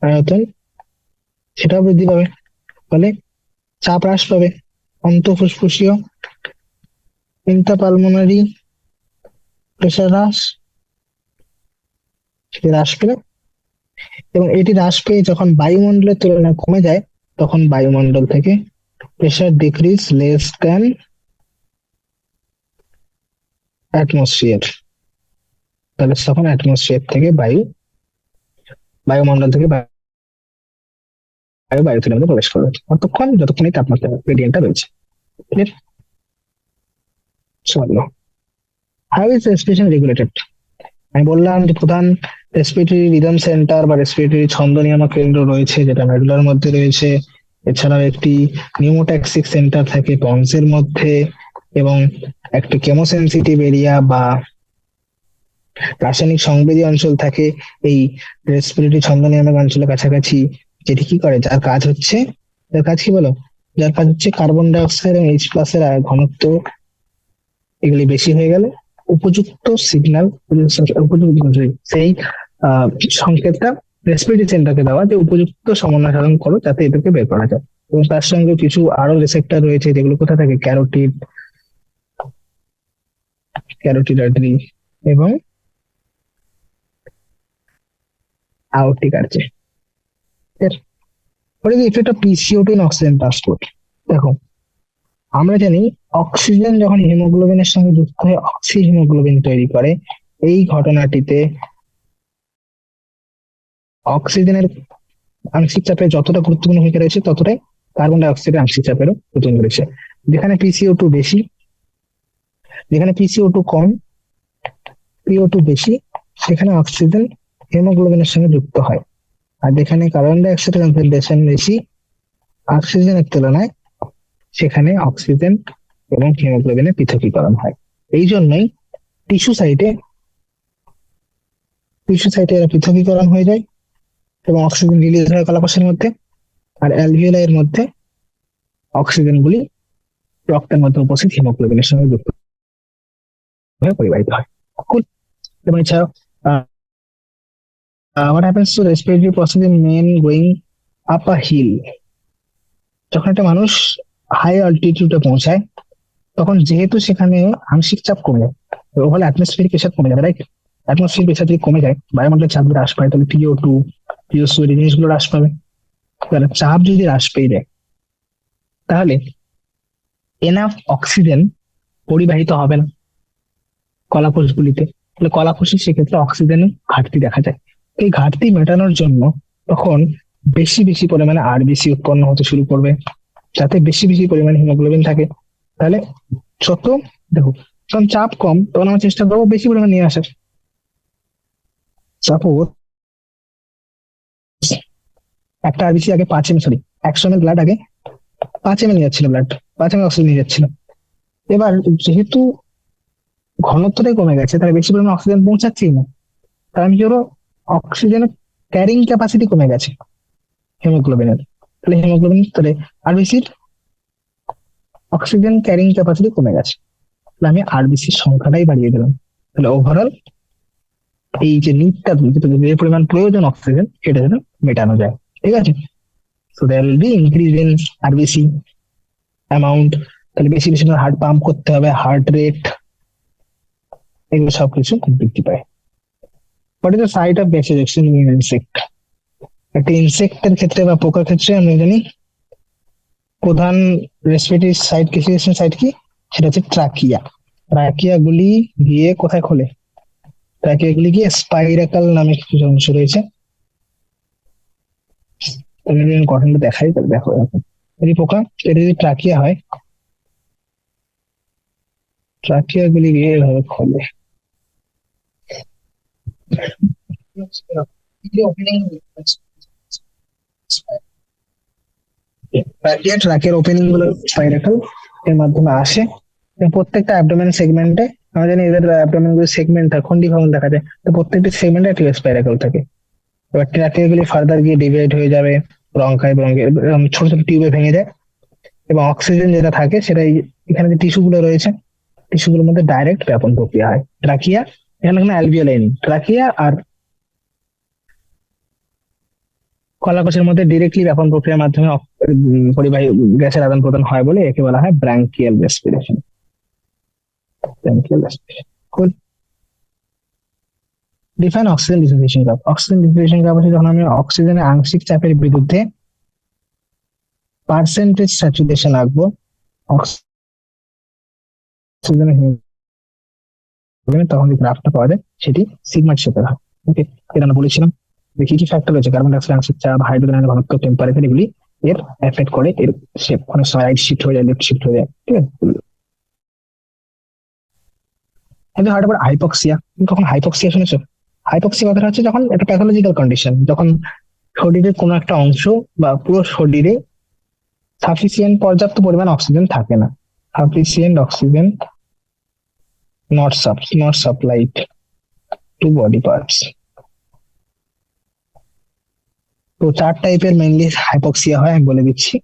আয়তন সেটাও বৃদ্ধি পাবে, ফলে চাপ হ্রাস পাবে। অন্তঃফুসফুসীয় ইন্ট্রাপালমোনারি প্রেসার হ্রাস পেলে, এবং এটি হ্রাস পেয়ে যখন বায়ুমণ্ডলের তুলনায় কমে যায় তখন বায়ুমণ্ডল থেকে pressure decrease less than atmosphere, তাহলে তখন অ্যাটমসফিয়ার থেকে বায়ুমণ্ডল থেকে বায়ুথলির মধ্যে প্রবেশ করবে যতক্ষণ এই তাপমাত্রা গ্রেডিয়েন্টটা রয়েছে। ক্লিয়ার? চলো, হাউ ইজ রেসপিরেশন রেগুলেটেড? আমি বললাম যে প্রধান রেসপিরেটরি রিদম সেন্টার বা রেসপিরেটরি ছন্দ নিয়ামক কেন্দ্র রয়েছে, যেটা মেডুলার মধ্যে রয়েছে। এছাড়াও একটি নিউমোট্যাক্সিক সেন্টার থাকে পন্সের মধ্যে, এবং একটি কেমোসেনসিটিভ এরিয়া বা রাসায়নিক সংবেদী অঞ্চল থাকে এই রেসপিরেটরি ছন্দ নিয়ামক অঞ্চলের কাছাকাছি, যেটি কি করে, যার কাজ কি বলো, যার কাজ হচ্ছে কার্বন ডাই অক্সাইড এবং H+ এর ঘনত্ব এগুলি বেশি হয়ে গেলে উপযুক্ত সিগন্যাল, উপযুক্ত সেই সংকেতটা রেসপিরেটরি সেন্টারকে দেওয়া, যে উপযুক্ত সমন্বয় সাধন করো যাতে এদেরকে বের করা যায়। এবং তার সঙ্গে কিছু আরো রিসেপ্টর রয়েছে, যেগুলো কোথায় থাকে, ক্যারোটিড আর্টারি এবং আওর্টিক আর্চে। What is the effect of PCO2 in oxygen transport? দেখো, আমরা জানি অক্সিজেন যখন হিমোগ্লোবিনের সঙ্গে যুক্ত হয়ে অক্সি হিমোগ্লোবিন তৈরি করে, এই ঘটনাটিতে অক্সিজেনের আংশিক চাপে যতটা গুরুত্বপূর্ণ ভূমিকা রয়েছে, ততটাই কার্বন ডাই অক্সাইডের আংশিক চাপেরও গুরুত্বপূর্ণ রয়েছে। যেখানে পিসিও টু কম, পিও2 বেশি, সেখানে অক্সিজেন হিমোগ্লোবিনের সঙ্গে যুক্ত হয়। আর যেখানে কার্বন ডাই অক্সাইডের কনসেন্ট্রেশন বেশি অক্সিজেনের তুলনায়, সেখানে অক্সিজেন এবং হিমোগ্লোবিনের পৃথকীকরণ হয়। এই জন্যই টিস্যু সাইটে এরা পৃথকীকরণ হয়ে যায় এবং অক্সিজেন রিলিজ হয় কলাকোষের মধ্যে, আর অ্যালভিওলাই এর মধ্যে অক্সিজেন গুলি রক্তের মধ্যে উপস্থিত হিমোগ্লোবিনের সঙ্গে যুক্ত হয়ে পরিবাহিত হয়। এবং এছাড়াও what happens to respiratory process in men going up a hill? যখন একটা মানুষ হাই অল্টিটিউডে পৌঁছায়, তখন যেহেতু সেখানে আংশিক চাপ কমে যায়, ওভারঅল অ্যাটমসফিয়ারিক প্রেসার কমে যাবে, রাইট? অ্যাটমসফিয়ারিক প্রেসার যদি কমে যায়, বায়ুমণ্ডলের চাপ যদি হ্রাস পায়, তাহলে পিও2 এই জিনিসগুলো হ্রাস পাবে। তাহলে চাপ যদি হ্রাস পেয়ে যায়, তাহলে এনাফ অক্সিজেন পরিবাহিত হবে না কলাকোষগুলিতে, তাহলে কলাকোষে সেক্ষেত্রে অক্সিজেনের ঘাটতি দেখা যায়। এই ঘাটতি মেটানোর জন্য তখন বেশি বেশি পরিমাণে আরবিসি উৎপন্ন হতে শুরু করবে, যাতে বেশি বেশি পরিমাণে হিমোগ্লোবিন থাকে। তাহলে যত, দেখো, যখন চাপ কম, তখন আমরা চেষ্টা করবো বেশি পরিমাণে নিয়ে আসার। সাপোজ একটা আরবিসি আগে 100 ml ব্লাড আগে 5 ml নিয়ে যাচ্ছিল, ব্লাড 5 ml অক্সিজেন নিয়ে যাচ্ছিল। এবার যেহেতু ঘনত্বটাই কমে গেছে, তাহলে বেশি পরিমাণে অক্সিজেন পৌঁছাচ্ছেই না, তাহলে আমি কি করবো, অক্সিজেনের ক্যারিং ক্যাপাসিটি কমে গেছে হিমোগ্লোবিনের, তাহলে আরবিসির অক্সিজেন ক্যারিং ক্যাপাসিটি কমে গেছে, তাহলে আমি আরবিসির সংখ্যাটাই বাড়িয়ে দিলাম। তাহলে ওভারঅল এই যে নিডটা, যে পরিমাণ প্রয়োজন অক্সিজেন, সেটা যেন মেটানো যায়। ঠিক আছে? So there will be increase in RBC amount. তাহলে বেশি বেশি হার্ট পাম্প করতে হবে, হার্ট রেট, এগুলো সবকিছু বৃদ্ধি পায়। What is the site of vasodilation in insect? একটা ইনসেক্টের ক্ষেত্রে বা পোকার ক্ষেত্রে আমরা জানি প্রধান রেসপিরেটরি সাইট কি, সেটা হচ্ছে ট্রাকিয়া গুলি গিয়ে কোথায় খোলে, ট্রাকিয়া গুলি গিয়ে স্পাইরাকাল নামে কিছু অংশ রয়েছে, গঠনটা দেখাই, তাহলে দেখো এই পোকা, এটা যদি ট্রাকিয়া হয়, ট্রাকিয়া গুলি গিয়ে এভাবে খোলে। ট্রাকের ওপেনিং গুলো স্পাইরাকাল এর মাধ্যমে আসে, এবং প্রত্যেকটা অ্যাবডোমেন সেগমেন্টে, আমরা জানি এদের অ্যাবডোমেন গুলো সেগমেন্ট হয়, খন্ডি ভবন দেখা যায়, তো প্রত্যেকটি সেগমেন্টে একটা স্পাইরাকাল থাকে। এবার ট্রাকিয়া গুলি ফার্দার গিয়ে ডিভাইড হয়ে যাবে ছোট ছোট টিউবে ভেঙে যায়, এবং অক্সিজেন যেটা থাকে সেটা এখানে যে টিস্যু গুলো রয়েছে, টিস্যুগুলোর মধ্যে ডাইরেক্ট ব্যাপন প্রক্রিয়া হয়। এখানে কোনো অ্যালভিওলাই নেই, ট্রাকিয়া আর কলাকোষের মধ্যে ডিরেক্টলি ব্যাপন প্রক্রিয়ার মাধ্যমে পরিবাহী গ্যাসের আদান প্রদান হয় বলে একে বলা হয় branchial respiration. Define oxygen dissociation graph. Oxygen dissociation graph হচ্ছে যখন আমি অক্সিজেনের আংশিক চাপের বিরুদ্ধে পার্সেন্টেজ স্যাচুরেশন আঁকবো, অক্সিজেনের তখন যে গ্রাফটা পাওয়া যায় সেটি সিগমার শেপের হয়। ওকে, এটা আমরা বলেছিলাম যে কি কি ফ্যাক্টর রয়েছে, কার্বন ডাইঅক্সাইড আংশিক চাপ, হাইড্রোজেনের ঘনত্ব, টেম্পারেচার, এগুলি এর এফেক্ট করে এর শেপ। অনেক সময় রাইট শিফট হয়ে যায়, লেফট শিফট হয়ে যায়, ঠিক আছে। কিন্তু হয়তো হাইপক্সিয়া, তুমি কখন হাইপক্সিয়া শুনেছো? হাইপক্সিয়া কথাটা হচ্ছে যখন একটা প্যাথোলজিক্যাল কন্ডিশন, যখন শরীরের কোনো একটা অংশ বা পুরো শরীরে সাফিসিয়েন্ট পর্যাপ্ত পরিমাণ অক্সিজেন থাকে না। Sufficient oxygen not supplied two body parts. তো 4 টাইপের মেইনলি হাইপক্সিয়া হয়, আমি বলে দিচ্ছি,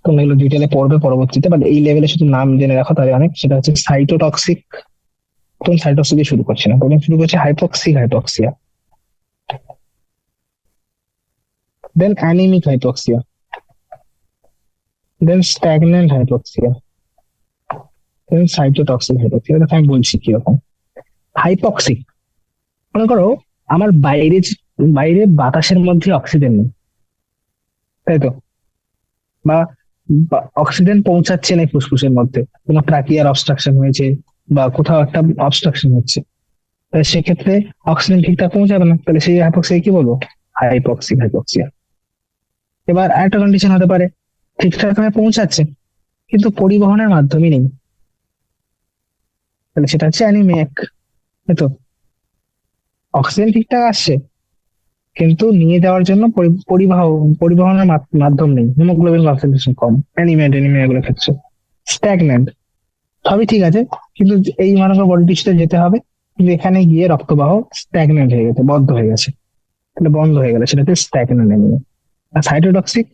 তোমরা এগুলো ডিটেলে পড়বে পরবর্তীতে, বাট এই লেভেলে শুধু নাম জেনে রাখো তাহলে অনেক। সেটা হচ্ছে সাইটোটক্সিক, প্রথম সাইটোটক্সিক দিয়ে শুরু করছি না, প্রথম শুরু করছে হাইপক্সিয়া, দেন অ্যানিমিক হাইপক্সিয়া, দেন স্ট্যাগন্যান্ট হাইপক্সিয়া, দেন সাইটোটক্সিক হাইপক্সিয়া। এটা আমি বলছি কিরকম। হাইপক্সিক, মনে করো আমার বাইরে বাতাসের মধ্যে অক্সিজেন নেই, তাই তো, বা অক্সিজেন পৌঁছাচ্ছে না ফুসফুসের মধ্যে, কোনো ট্রাকিয়ার অবস্ট্রাকশন হয়েছে বা কোথাও একটা অবস্ট্রাকশন হচ্ছে, তাহলে সেক্ষেত্রে অক্সিজেন ঠিকঠাক পৌঁছাবে না, তাহলে সেই হাইপক্সিয়া কি বলবো? হাইপক্সিয়া। এবার আরেকটা কন্ডিশন হতে পারে ঠিকঠাক ভাবে পৌঁছাচ্ছে কিন্তু পরিবহনের মাধ্যমে নেই, তাহলে সেটা হচ্ছে অ্যানিমিক, তাই তো। অক্সিজেন ঠিকঠাক আসছে কিন্তু নিয়ে যাওয়ার জন্য পরিবহনের মাধ্যম নেই, হিমোগ্লোবিন কনসেন্ট্রেশন কম, অ্যানিমিয়া এগুলো ক্ষেত্রে। স্ট্যাগন্যান্ট, সবই ঠিক আছে কিন্তু এই মানুষের বডি টিস্যুতে যেতে হবে, কিন্তু এখানে গিয়ে রক্তবাহ স্ট্যাগন্যান্ট হয়ে গেছে, বদ্ধ হয়ে গেছে, তাহলে বন্ধ হয়ে গেলে সেটাকে স্ট্যাগন্যান্ট অ্যানিমিয়া। আর সাইটোটক্সিক,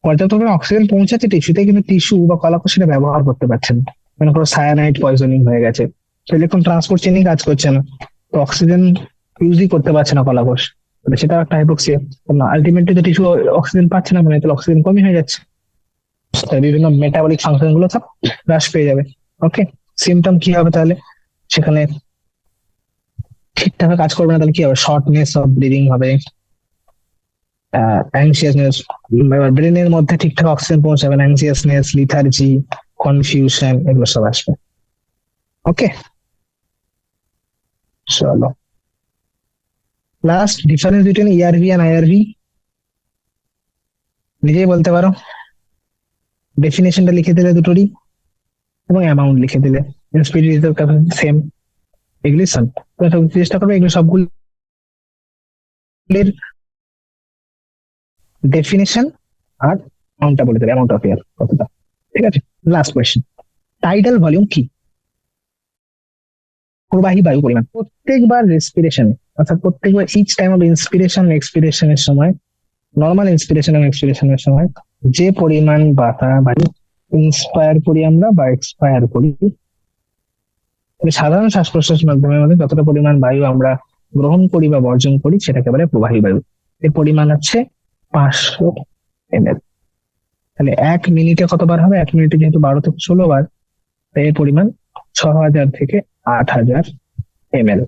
পর্যাপ্ত পরিমাণে অক্সিজেন পৌঁছাচ্ছে টিস্যুতে কিন্তু টিস্যু বা কলাকোষ সেটা ব্যবহার করতে পারছে না, মনে করো সায়ানাইড পয়জনিং হয়ে গেছে, তো ইলেকট্রন ট্রান্সপোর্ট চেনই কাজ করছে না, তো অক্সিজেন ইউজই করতে পারছে না কলাকোষ, তাহলে সেটা একটা হাইপোক্সিয়া। আলটিমেটলি তো টিস্যু অক্সিজেন পাচ্ছে না, মানে তাহলে অক্সিজেন কমই হয়ে যাচ্ছে, তাই বিভিন্ন মেটাবলিক ফাংশন গুলো সব হ্রাস পেয়ে যাবে। ওকে, সিমটম কি হবে তাহলে? সেখানে ঠিকঠাক কাজ করবে না, তাহলে কি হবে? শর্টনেস অফ ব্রিদিং হবে, অ্যাংসিয়াসনেস, ব্রেনের মধ্যে ঠিকঠাক অক্সিজেন পৌঁছাবে না, অ্যাংসিয়াসনেস, লিথার্জি, কনফিউশন, এগুলো সব আসবে। ওকে, চলো, last difference between ERV and IRV নিজেই বলতে পারো, ডেফিনেশনটা লিখে দিলে দুটোরই এবং অ্যামাউন্ট লিখে দিলে, স্পিড রিজার্ভ ক্যাপাসিটি সেম, এগুলি চেষ্টা করবে এগুলো সবগুলির ডেফিনেশন আর অ্যামাউন্টটা বলে দেবে, অ্যামাউন্ট অফ এয়ার কতটা। ঠিক আছে, লাস্ট কোয়েশ্চেন, টাইডাল ভলিউম কি? প্রবাহী বায়ু পরিমাণ প্রত্যেকবার রেসপিরেশনে, অর্থাৎ প্রত্যেকবার ইচ টাইম অফ ইন্সপিরেশন এক্সপিরেশনের সময়, নর্মাল ইন্সপিরেশন এবং এক্সপিরেশনের সময় যে পরিমাণ বায়ু ইন্সপায়ার করি আমরা বা এক্সপায়ার করি, সাধারণ শ্বাস প্রশ্বাসের মাধ্যমে মধ্যে যতটা পরিমাণ বায়ু আমরা গ্রহণ করি বা বর্জন করি সেটাকে বলে প্রবাহী বায়ু। এর পরিমাণ হচ্ছে 500 ml। তাহলে 1 মিনিটে কতবার হবে? 1 মিনিটে যেহেতু 12 থেকে 16 বার, তাই এর পরিমাণ 6000 থেকে 8000 ml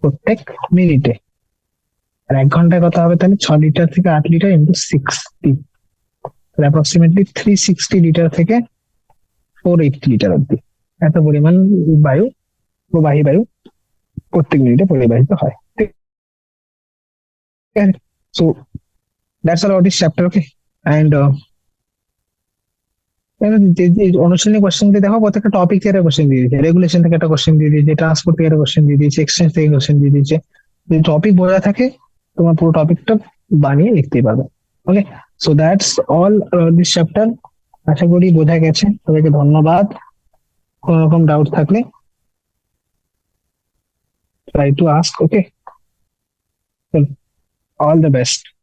প্রত্যেক মিনিটে। আর 1 ঘন্টায় কত হবে? তাহলে 6 লিটার থেকে 8 লিটার ইন্টু 60, তাহলে অ্যাপ্রক্সিমেটলি 360 লিটার থেকে 480 লিটার অব্দি এত পরিমাণ বায়ু, প্রবাহী বায়ু প্রত্যেক মিনিটে পরিবাহিত হয়। ঠিক আছে, so that's all of this chapter. Okay, and অনুশীলনী কোশ্চেন দিয়ে দেখো, প্রত্যেকটা টপিক থেকে কোশ্চেন দিয়ে দিয়েছে, রেগুলেশন থেকে একটা কোশ্চেন দিয়ে দিয়েছে, ট্রান্সপোর্ট থেকে একটা কোশ্চেন দিয়ে দিয়েছে, এক্সচেঞ্জ থেকে কোশ্চেন দিয়ে দিয়েছে। যদি টপিক বোঝা থাকে তোমার পুরো টপিকটা বানিয়ে লিখতেই পারবে। Okay, so that's all this chapter. আশা করি বোঝা গেছে, সবাইকে ধন্যবাদ। কোনো রকম ডাউট থাকলে try to ask. Okay, well, all the best.